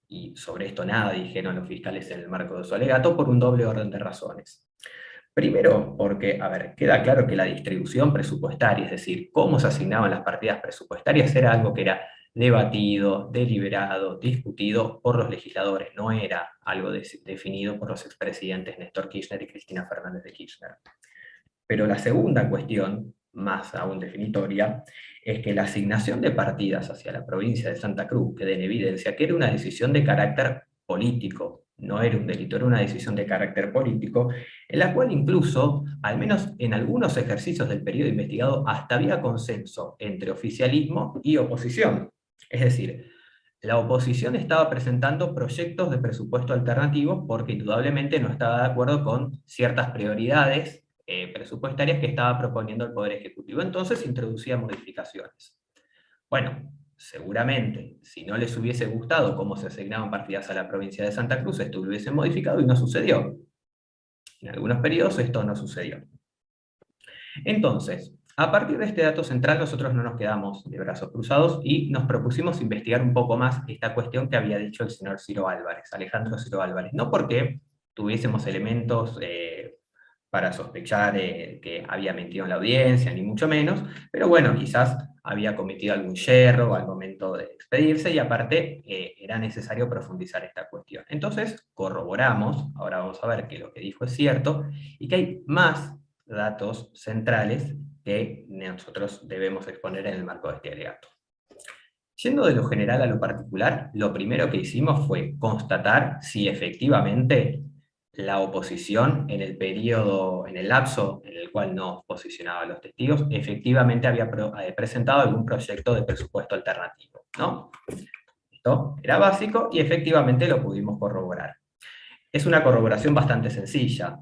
y sobre esto nada dijeron los fiscales en el marco de su alegato, por un doble orden de razones. Primero, porque, a ver, queda claro que la distribución presupuestaria, es decir, cómo se asignaban las partidas presupuestarias, era algo que era debatido, deliberado, discutido por los legisladores, no era algo definido por los expresidentes Néstor Kirchner y Cristina Fernández de Kirchner. Pero la segunda cuestión, más aún definitoria, es que la asignación de partidas hacia la provincia de Santa Cruz queda en evidencia que era una decisión de carácter político, no era un delito, era una decisión de carácter político, en la cual incluso, al menos en algunos ejercicios del periodo investigado, hasta había consenso entre oficialismo y oposición. Es decir, la oposición estaba presentando proyectos de presupuesto alternativos porque indudablemente no estaba de acuerdo con ciertas prioridades presupuestarias que estaba proponiendo el Poder Ejecutivo. Entonces introducía modificaciones. Bueno, seguramente, si no les hubiese gustado cómo se asignaban partidas a la provincia de Santa Cruz, esto lo hubiesen modificado y no sucedió. En algunos periodos esto no sucedió. Entonces, a partir de este dato central, nosotros no nos quedamos de brazos cruzados y nos propusimos investigar un poco más esta cuestión que había dicho el señor Ciro Álvarez, Alejandro Ciro Álvarez. No porque tuviésemos elementos para sospechar que había mentido en la audiencia, ni mucho menos, pero bueno, quizás había cometido algún yerro al momento de expedirse y aparte era necesario profundizar esta cuestión. Entonces corroboramos, ahora vamos a ver que lo que dijo es cierto, y que hay más datos centrales que nosotros debemos exponer en el marco de este alegato. Yendo de lo general a lo particular, lo primero que hicimos fue constatar si efectivamente la oposición, en el periodo, en el lapso en el cual nos posicionaban los testigos, efectivamente había presentado algún proyecto de presupuesto alternativo, ¿no? Esto era básico y efectivamente lo pudimos corroborar. Es una corroboración bastante sencilla.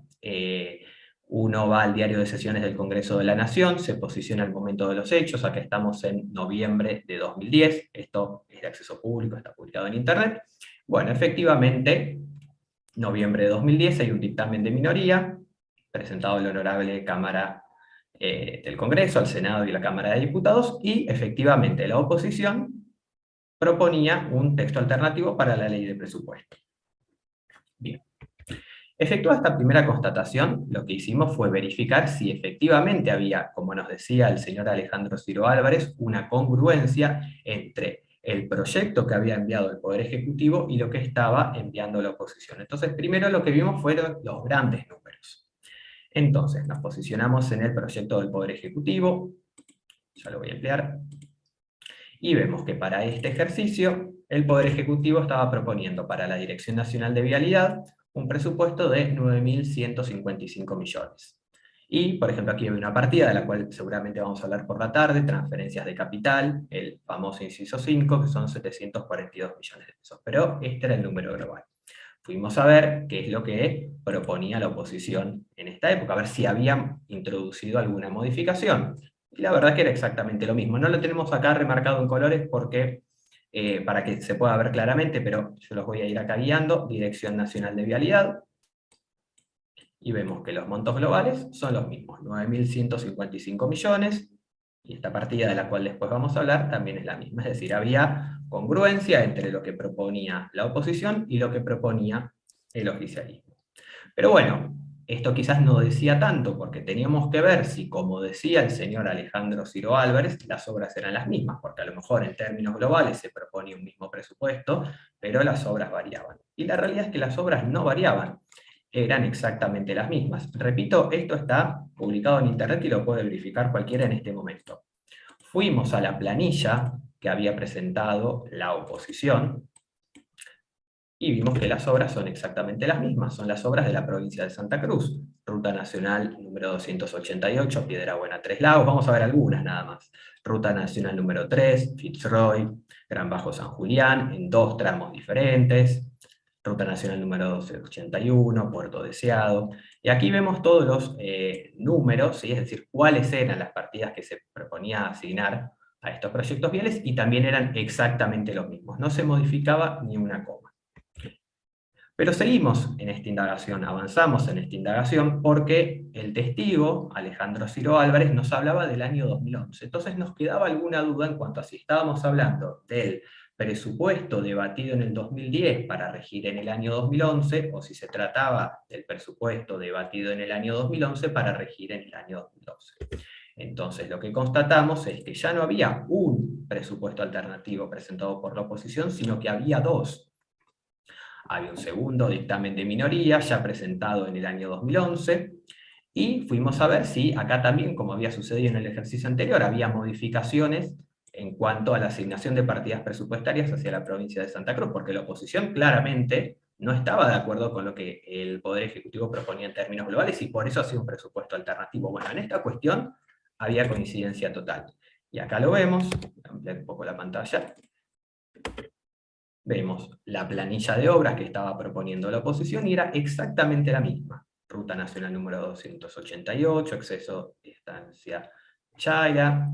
Uno va al diario de sesiones del Congreso de la Nación, se posiciona al momento de los hechos, acá estamos en noviembre de 2010, esto es de acceso público, está publicado en internet. Bueno, efectivamente, noviembre de 2010 hay un dictamen de minoría, presentado en la Honorable Cámara del Congreso, al Senado y la Cámara de Diputados, y efectivamente la oposición proponía un texto alternativo para la ley de presupuesto. Bien. Efectuada esta primera constatación, lo que hicimos fue verificar si efectivamente había, como nos decía el señor Alejandro Ciro Álvarez, una congruencia entre el proyecto que había enviado el Poder Ejecutivo y lo que estaba enviando la oposición. Entonces, primero lo que vimos fueron los grandes números. Entonces, nos posicionamos en el proyecto del Poder Ejecutivo, ya lo voy a emplear, y vemos que para este ejercicio, el Poder Ejecutivo estaba proponiendo para la Dirección Nacional de Vialidad un presupuesto de 9.155 millones. Y, por ejemplo, aquí hay una partida de la cual seguramente vamos a hablar por la tarde, transferencias de capital, el famoso inciso 5, que son 742 millones de pesos. Pero este era el número global. Fuimos a ver qué es lo que proponía la oposición en esta época, a ver si habían introducido alguna modificación. Y la verdad que era exactamente lo mismo. No lo tenemos acá remarcado en colores porque, para que se pueda ver claramente, pero yo los voy a ir acá guiando. Dirección Nacional de Vialidad. Y vemos que los montos globales son los mismos, 9.155 millones, y esta partida de la cual después vamos a hablar también es la misma, es decir, había congruencia entre lo que proponía la oposición y lo que proponía el oficialismo. Pero bueno, esto quizás no decía tanto, porque teníamos que ver si, como decía el señor Alejandro Ciro Álvarez, las obras eran las mismas, porque a lo mejor en términos globales se proponía un mismo presupuesto, pero las obras variaban. Y la realidad es que las obras no variaban, eran exactamente las mismas. Repito, esto está publicado en internet y lo puede verificar cualquiera en este momento. Fuimos a la planilla que había presentado la oposición, y vimos que las obras son exactamente las mismas, son las obras de la provincia de Santa Cruz. Ruta Nacional número 288, Piedrabuena, Tres Lagos, vamos a ver algunas nada más. Ruta Nacional número 3, Fitzroy, Gran Bajo San Julián, en 2 tramos diferentes. Ruta Nacional número 1281, Puerto Deseado. Y aquí vemos todos los números, ¿sí? Es decir, cuáles eran las partidas que se proponía asignar a estos proyectos viales, y también eran exactamente los mismos. No se modificaba ni una coma. Pero seguimos en esta indagación, avanzamos en esta indagación, porque el testigo, Alejandro Ciro Álvarez, nos hablaba del año 2011. Entonces nos quedaba alguna duda en cuanto a si estábamos hablando del presupuesto debatido en el 2010 para regir en el año 2011, o si se trataba del presupuesto debatido en el año 2011 para regir en el año 2012. Entonces lo que constatamos es que ya no había un presupuesto alternativo presentado por la oposición, sino que había 2. Había un segundo dictamen de minoría, ya presentado en el año 2011, y fuimos a ver si acá también, como había sucedido en el ejercicio anterior, había modificaciones en cuanto a la asignación de partidas presupuestarias hacia la provincia de Santa Cruz, porque la oposición claramente no estaba de acuerdo con lo que el Poder Ejecutivo proponía en términos globales, y por eso hacía un presupuesto alternativo. Bueno, en esta cuestión había coincidencia total. Y acá lo vemos, voy a ampliar un poco la pantalla. Vemos la planilla de obras que estaba proponiendo la oposición y era exactamente la misma. Ruta Nacional número 288, acceso de estancia Chaira.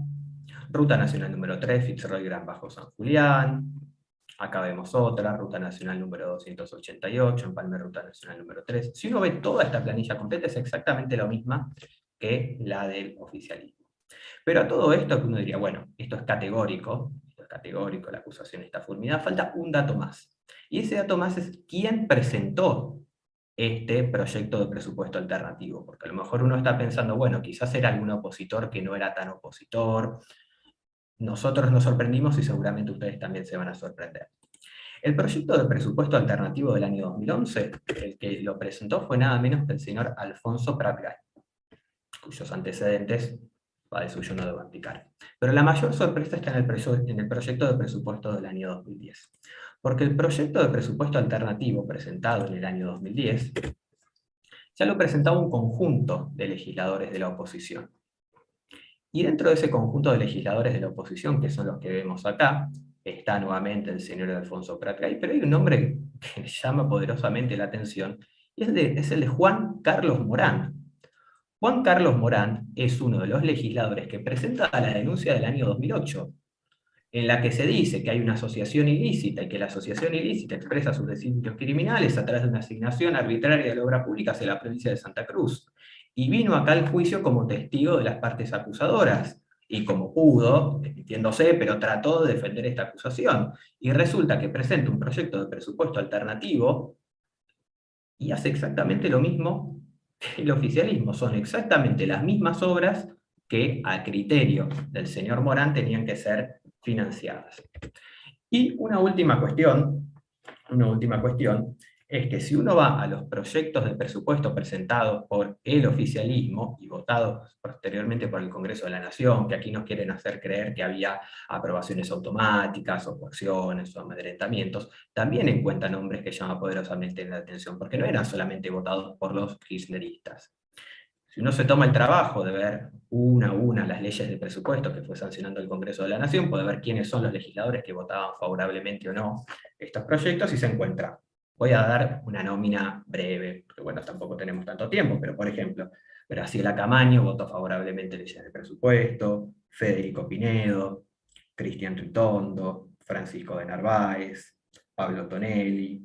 Ruta Nacional número 3, Fitzroy Gran Bajo San Julián. Acá vemos otra, Ruta Nacional número 288, Empalme Ruta Nacional número 3. Si uno ve toda esta planilla completa, es exactamente la misma que la del oficialismo. Pero a todo esto uno diría, bueno, esto es categórico, la acusación está fulminada, falta un dato más. Y ese dato más es quién presentó este proyecto de presupuesto alternativo, porque a lo mejor uno está pensando, bueno, quizás era algún opositor que no era tan opositor. Nosotros nos sorprendimos y seguramente ustedes también se van a sorprender. El proyecto de presupuesto alternativo del año 2011, el que lo presentó fue nada menos que el señor Alfonso Prat, cuyos antecedentes va de suyo no debo indicar. Pero la mayor sorpresa está en el proyecto de presupuesto del año 2010. Porque el proyecto de presupuesto alternativo presentado en el año 2010 ya lo presentaba un conjunto de legisladores de la oposición. Y dentro de ese conjunto de legisladores de la oposición, que son los que vemos acá, está nuevamente el señor Alfonso Pratgay, pero hay un nombre que llama poderosamente la atención, y es el de Juan Carlos Morán. Juan Carlos Morán es uno de los legisladores que presenta la denuncia del año 2008, en la que se dice que hay una asociación ilícita y que la asociación ilícita expresa sus designios criminales a través de una asignación arbitraria de la obra pública hacia la provincia de Santa Cruz. Y vino acá al juicio como testigo de las partes acusadoras, y como pudo, desmintiéndose, pero trató de defender esta acusación. Y resulta que presenta un proyecto de presupuesto alternativo y hace exactamente lo mismo que el oficialismo. Son exactamente las mismas obras que a criterio del señor Morán tenían que ser financiadas. Y una última cuestión es que si uno va a los proyectos de presupuesto presentados por el oficialismo y votados posteriormente por el Congreso de la Nación, que aquí nos quieren hacer creer que había aprobaciones automáticas, o coacciones, o amedrentamientos, también encuentran nombres que llaman poderosamente la atención, porque no eran solamente votados por los kirchneristas. Si uno se toma el trabajo de ver una a una las leyes de presupuesto que fue sancionando el Congreso de la Nación, puede ver quiénes son los legisladores que votaban favorablemente o no estos proyectos, y se encuentra. Voy a dar una nómina breve, porque bueno, tampoco tenemos tanto tiempo, pero por ejemplo, Graciela Camaño votó favorablemente leyes de presupuesto, Federico Pinedo, Cristian Ritondo, Francisco de Narváez, Pablo Tonelli,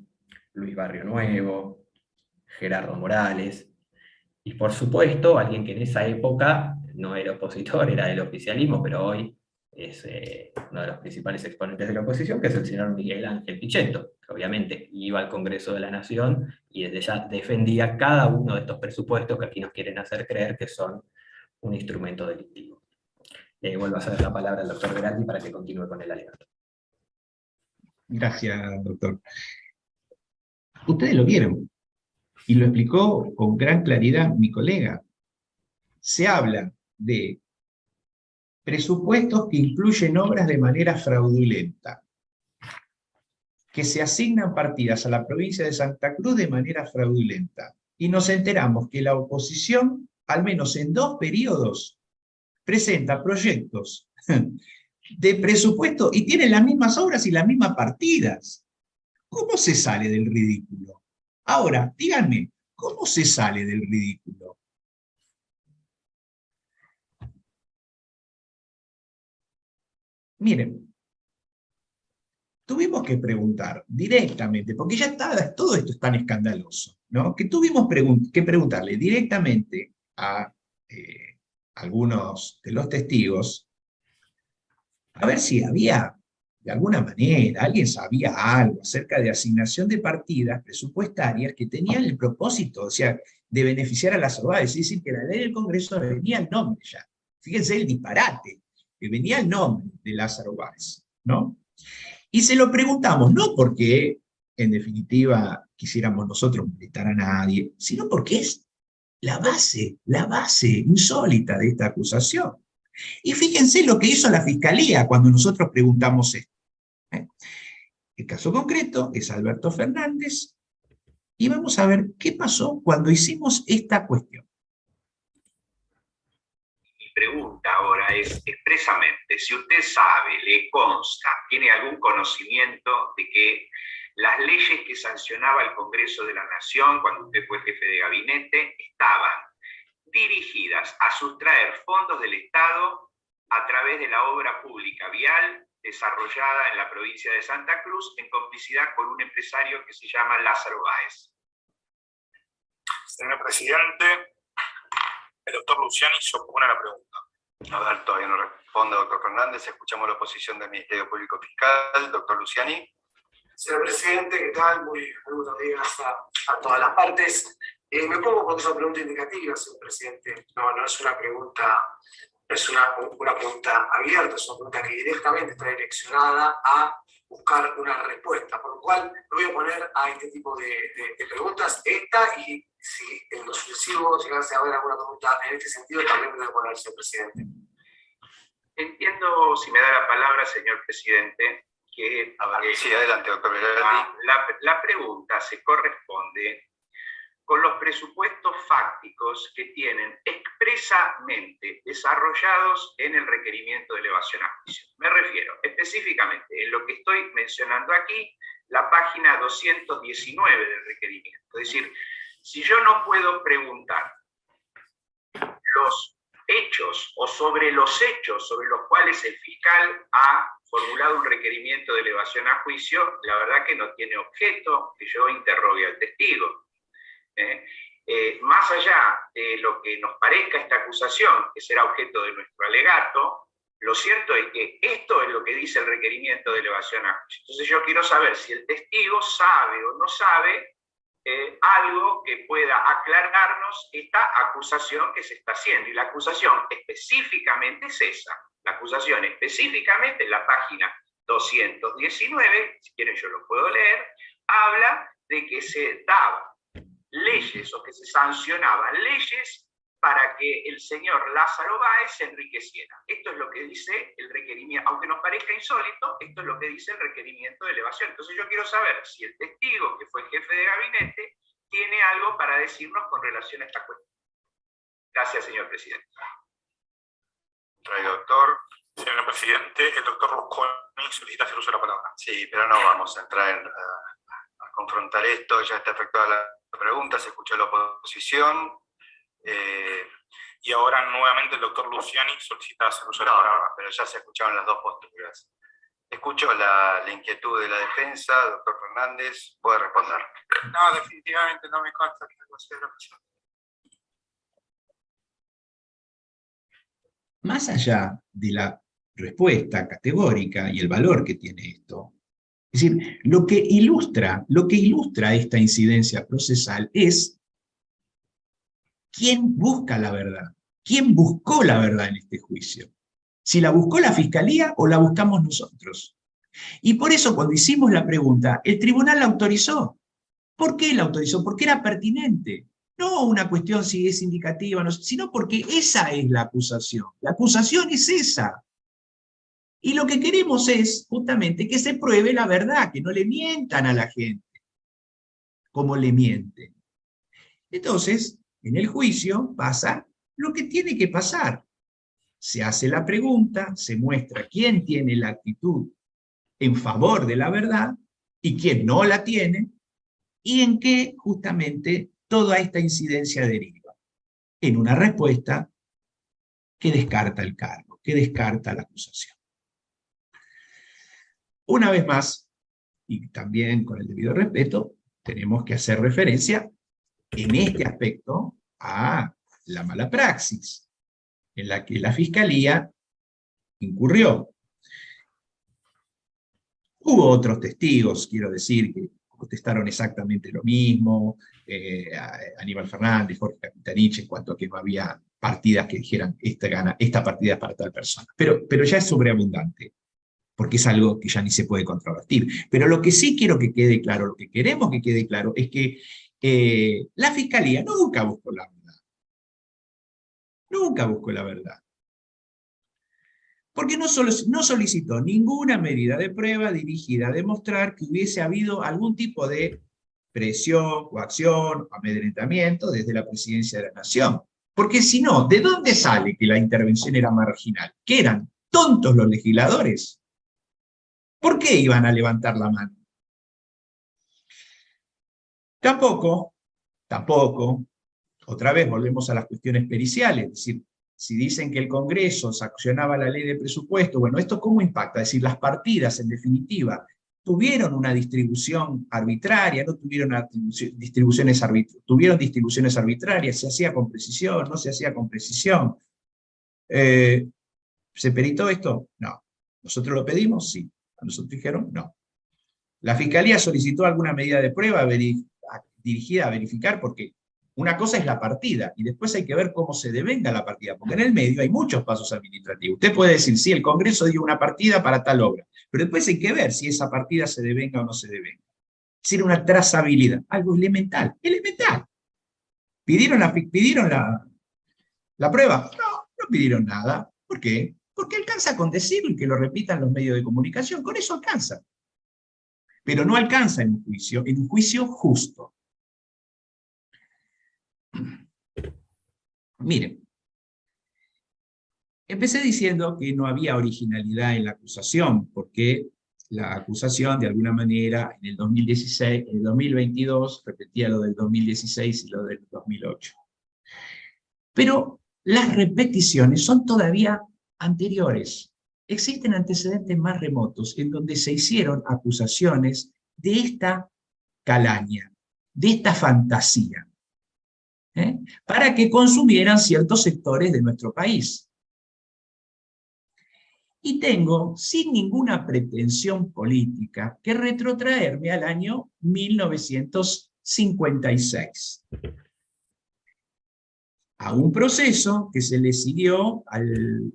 Luis Barrio Nuevo, Gerardo Morales, y por supuesto, alguien que en esa época no era opositor, era del oficialismo, pero hoy es uno de los principales exponentes de la oposición, que es el señor Miguel Ángel Pichetto, que obviamente iba al Congreso de la Nación y desde ya defendía cada uno de estos presupuestos que aquí nos quieren hacer creer que son un instrumento delictivo. Vuelvo a ceder la palabra al doctor Veraldi para que continúe con el alegato. Gracias, doctor. Ustedes lo vieron, y lo explicó con gran claridad mi colega. Se habla de presupuestos que incluyen obras de manera fraudulenta, que se asignan partidas a la provincia de Santa Cruz de manera fraudulenta, y nos enteramos que la oposición, al menos en 2 periodos, presenta proyectos de presupuesto y tienen las mismas obras y las mismas partidas. ¿Cómo se sale del ridículo? Ahora, díganme, ¿cómo se sale del ridículo? Miren, tuvimos que preguntar directamente, porque ya está, todo esto es tan escandaloso, ¿no? Que tuvimos que preguntarle directamente a algunos de los testigos a ver si había, de alguna manera, alguien sabía algo acerca de asignación de partidas presupuestarias que tenían el propósito, o sea, de beneficiar a las OAS. Es decir, que la ley del Congreso venía el nombre ya. Fíjense el disparate, que venía el nombre de Lázaro Báez, ¿no? Y se lo preguntamos, no porque, en definitiva, quisiéramos nosotros molestar a nadie, sino porque es la base insólita de esta acusación. Y fíjense lo que hizo la Fiscalía cuando nosotros preguntamos esto. El caso concreto es Alberto Fernández, y vamos a ver qué pasó cuando hicimos esta cuestión. Mi pregunta ahora es expresamente, si usted sabe, le consta, tiene algún conocimiento de que las leyes que sancionaba el Congreso de la Nación cuando usted fue jefe de gabinete estaban dirigidas a sustraer fondos del Estado a través de la obra pública vial desarrollada en la provincia de Santa Cruz en complicidad con un empresario que se llama Lázaro Báez. Señor presidente, el doctor Luciani se opone a la pregunta. A ver, todavía no responde, doctor Fernández. Escuchamos la oposición del Ministerio Público Fiscal. Doctor Luciani. Señor presidente, ¿qué tal? Muy buenos días a todas las partes. Me pongo con esa pregunta indicativa, señor presidente. No es una pregunta, es una pregunta abierta, es una pregunta que directamente está direccionada a buscar una respuesta, por lo cual me voy a poner a este tipo de preguntas, esta, y si en lo sucesivo llegase a haber alguna pregunta en este sentido, también me voy a poner, señor presidente. Entiendo, si me da la palabra, señor presidente, que sí, adelante, doctor. La pregunta se corresponde con los presupuestos fácticos que tienen expresamente desarrollados en el requerimiento de elevación a juicio. Me refiero específicamente en lo que estoy mencionando aquí, la página 219 del requerimiento. Es decir, si yo no puedo preguntar los hechos o sobre los hechos sobre los cuales el fiscal ha formulado un requerimiento de elevación a juicio, la verdad que no tiene objeto que yo interrogue al testigo. Más allá de lo que nos parezca esta acusación, que será objeto de nuestro alegato, lo cierto es que esto es lo que dice el requerimiento de elevación a juicio. Entonces yo quiero saber si el testigo sabe o no sabe algo que pueda aclararnos esta acusación que se está haciendo. Y la acusación específicamente es esa. La acusación específicamente en la página 219, si quieren yo lo puedo leer, habla de que se daban leyes o que se sancionaban leyes para que el señor Lázaro Báez se enriqueciera. Esto es lo que dice el requerimiento, aunque nos parezca insólito, esto es lo que dice el requerimiento de elevación. Entonces yo quiero saber si el testigo, que fue jefe de gabinete, tiene algo para decirnos con relación a esta cuestión. Gracias, señor presidente. Doctor. Señor presidente, el doctor Rusconi solicita hacer uso de la palabra. Sí, pero no vamos a entrar a confrontar esto, ya está efectuada la pregunta, se escuchó la oposición. Y ahora nuevamente el doctor Luciani solicita hacer uso de la palabra. Pero ya se escucharon las dos posturas. Escucho la inquietud de la defensa, doctor Fernández, puede responder. No, definitivamente no me consta que algo sea lo que... Más allá de la respuesta categórica y el valor que tiene esto, es decir, lo que ilustra esta incidencia procesal es quién busca la verdad, quién buscó la verdad en este juicio. Si la buscó la Fiscalía o la buscamos nosotros. Y por eso cuando hicimos la pregunta, el tribunal la autorizó. ¿Por qué la autorizó? Porque era pertinente. No una cuestión si es indicativa, no, sino porque esa es la acusación. La acusación es esa. Y lo que queremos es justamente que se pruebe la verdad, que no le mientan a la gente como le mienten. Entonces, en el juicio pasa lo que tiene que pasar. Se hace la pregunta, se muestra quién tiene la actitud en favor de la verdad y quién no la tiene, y en qué justamente toda esta incidencia deriva. En una respuesta que descarta el cargo, que descarta la acusación. Una vez más, y también con el debido respeto, tenemos que hacer referencia en este aspecto a la mala praxis, en la que la Fiscalía incurrió. Hubo otros testigos, quiero decir, que contestaron exactamente lo mismo, Aníbal Fernández, Jorge Capitanich, en cuanto a que no había partidas que dijeran esta partida es para tal persona. Pero ya es sobreabundante, porque es algo que ya ni se puede controvertir. Pero lo que sí quiero que quede claro, lo que queremos que quede claro, es que la Fiscalía nunca buscó la verdad. Nunca buscó la verdad. Porque no solicitó ninguna medida de prueba dirigida a demostrar que hubiese habido algún tipo de presión, coacción, amedrentamiento desde la Presidencia de la Nación. Porque si no, ¿de dónde sale que la intervención era marginal? ¿Que eran tontos los legisladores? ¿Por qué iban a levantar la mano? Tampoco, otra vez volvemos a las cuestiones periciales, es decir, si dicen que el Congreso sancionaba la ley de presupuesto, bueno, ¿esto cómo impacta? Es decir, las partidas, en definitiva, tuvieron una distribución arbitraria, no tuvieron tuvieron distribuciones arbitrarias, se hacía con precisión, no se hacía con precisión. ¿Se peritó esto? No. ¿Nosotros lo pedimos? Sí. ¿A nosotros dijeron? No. ¿La Fiscalía solicitó alguna medida de prueba dirigida a verificar? Porque una cosa es la partida, y después hay que ver cómo se devenga la partida, porque en el medio hay muchos pasos administrativos. Usted puede decir, sí, el Congreso dio una partida para tal obra, pero después hay que ver si esa partida se devenga o no se devenga. Es decir, una trazabilidad, algo elemental, elemental. ¿Pidieron la prueba? No pidieron nada. ¿Por qué? Porque alcanza con decirlo y que lo repitan los medios de comunicación, con eso alcanza. Pero no alcanza en un juicio justo. Miren, empecé diciendo que no había originalidad en la acusación, porque la acusación, de alguna manera, en el 2016, en el 2022, repetía lo del 2016 y lo del 2008. Pero las repeticiones son todavía anteriores. Existen antecedentes más remotos en donde se hicieron acusaciones de esta calaña, de esta fantasía, para que consumieran ciertos sectores de nuestro país. Y tengo, sin ninguna pretensión política, que retrotraerme al año 1956. A un proceso que se le siguió al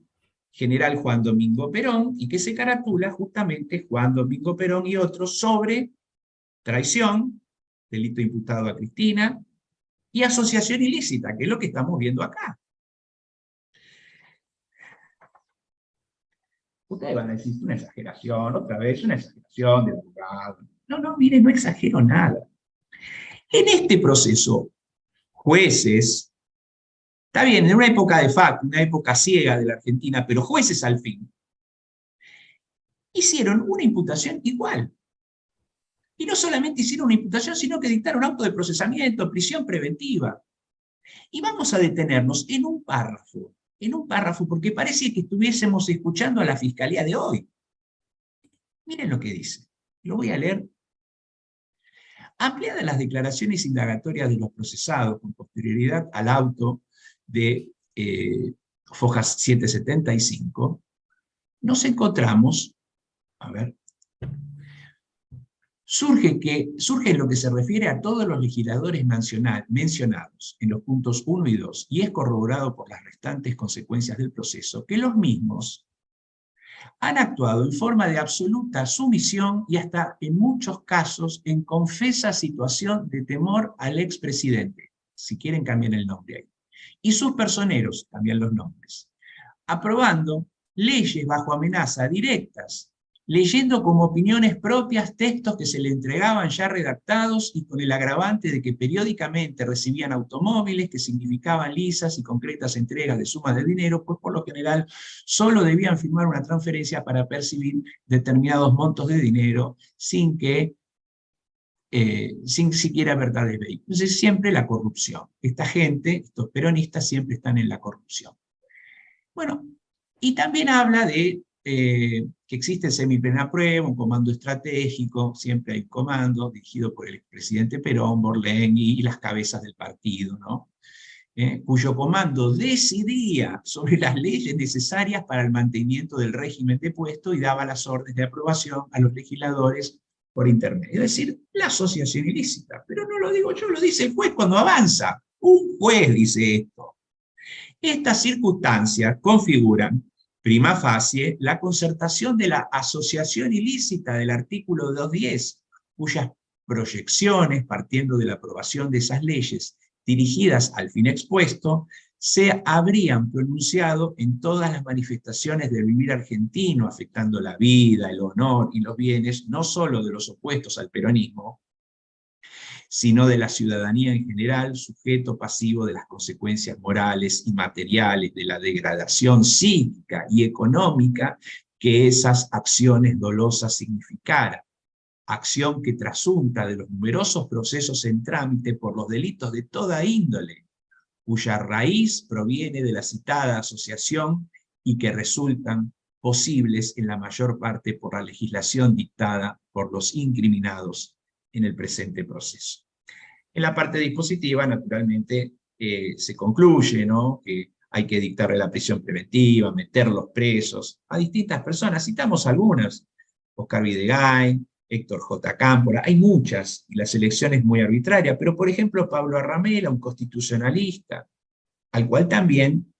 general Juan Domingo Perón y que se caratula justamente Juan Domingo Perón y otros sobre traición, delito imputado a Cristina, y asociación ilícita, que es lo que estamos viendo acá. Ustedes van a decir, una exageración, otra vez, una exageración del abogado. No, miren, no exagero nada. En este proceso, jueces, está bien, en una época de facto, una época ciega de la Argentina, pero jueces al fin, hicieron una imputación igual. Y no solamente hicieron una imputación, sino que dictaron auto de procesamiento, prisión preventiva. Y vamos a detenernos en un párrafo, porque parece que estuviésemos escuchando a la Fiscalía de hoy. Miren lo que dice, lo voy a leer. Ampliadas las declaraciones indagatorias de los procesados con posterioridad al auto de Fojas 775, nos encontramos, a ver, surge en lo que se refiere a todos los legisladores mencionados en los puntos 1 y 2, y es corroborado por las restantes consecuencias del proceso, que los mismos han actuado en forma de absoluta sumisión y hasta en muchos casos en confesa situación de temor al expresidente, si quieren cambian el nombre ahí, y sus personeros, cambian los nombres, aprobando leyes bajo amenaza directas, leyendo como opiniones propias textos que se le entregaban ya redactados y con el agravante de que periódicamente recibían automóviles que significaban lisas y concretas entregas de sumas de dinero, pues por lo general solo debían firmar una transferencia para percibir determinados montos de dinero sin siquiera verdad de ley. Entonces siempre la corrupción. Esta gente, estos peronistas siempre están en la corrupción. Bueno, y también habla de que existe el semiplena prueba, un comando estratégico, siempre hay comando, dirigido por el expresidente Perón, Borlén y las cabezas del partido, ¿no? Cuyo comando decidía sobre las leyes necesarias para el mantenimiento del régimen depuesto y daba las órdenes de aprobación a los legisladores por intermedio. Es decir, la asociación ilícita. Pero no lo digo yo, lo dice el juez cuando avanza. Un juez dice esto. Estas circunstancias configuran prima facie la concertación de la asociación ilícita del artículo 210, cuyas proyecciones, partiendo de la aprobación de esas leyes dirigidas al fin expuesto, se habrían pronunciado en todas las manifestaciones del vivir argentino, afectando la vida, el honor y los bienes, no solo de los opuestos al peronismo, sino de la ciudadanía en general, sujeto pasivo de las consecuencias morales y materiales de la degradación psíquica y económica que esas acciones dolosas significaran. Acción que trasunta de los numerosos procesos en trámite por los delitos de toda índole, cuya raíz proviene de la citada asociación y que resultan posibles en la mayor parte por la legislación dictada por los incriminados en el presente proceso. En la parte dispositiva, naturalmente, se concluye, ¿no?, que hay que dictarle la prisión preventiva, meterlos presos a distintas personas. Citamos algunas: Oscar Videgain, Héctor J. Cámpora, hay muchas, y la selección es muy arbitraria, pero por ejemplo Pablo Arramela, un constitucionalista, al cual también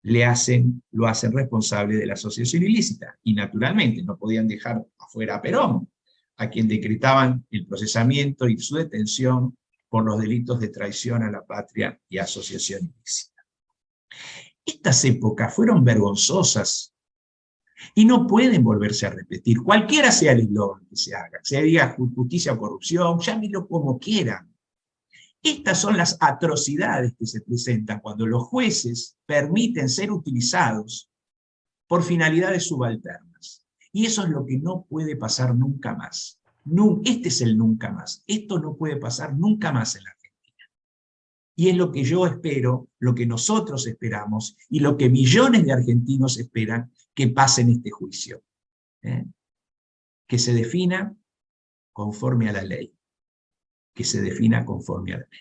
lo hacen responsable de la asociación ilícita, y naturalmente no podían dejar afuera a Perón, a quien decretaban el procesamiento y su detención por los delitos de traición a la patria y asociación ilícita. Estas épocas fueron vergonzosas y no pueden volverse a repetir, cualquiera sea el eslogan que se haga, se diga justicia o corrupción, llámenlo como quieran. Estas son las atrocidades que se presentan cuando los jueces permiten ser utilizados por finalidades subalternas. Y eso es lo que no puede pasar nunca más. Este es el nunca más. Esto no puede pasar nunca más en la Argentina. Y es lo que yo espero, lo que nosotros esperamos, y lo que millones de argentinos esperan que pase en este juicio. Que se defina conforme a la ley. Que se defina conforme a la ley.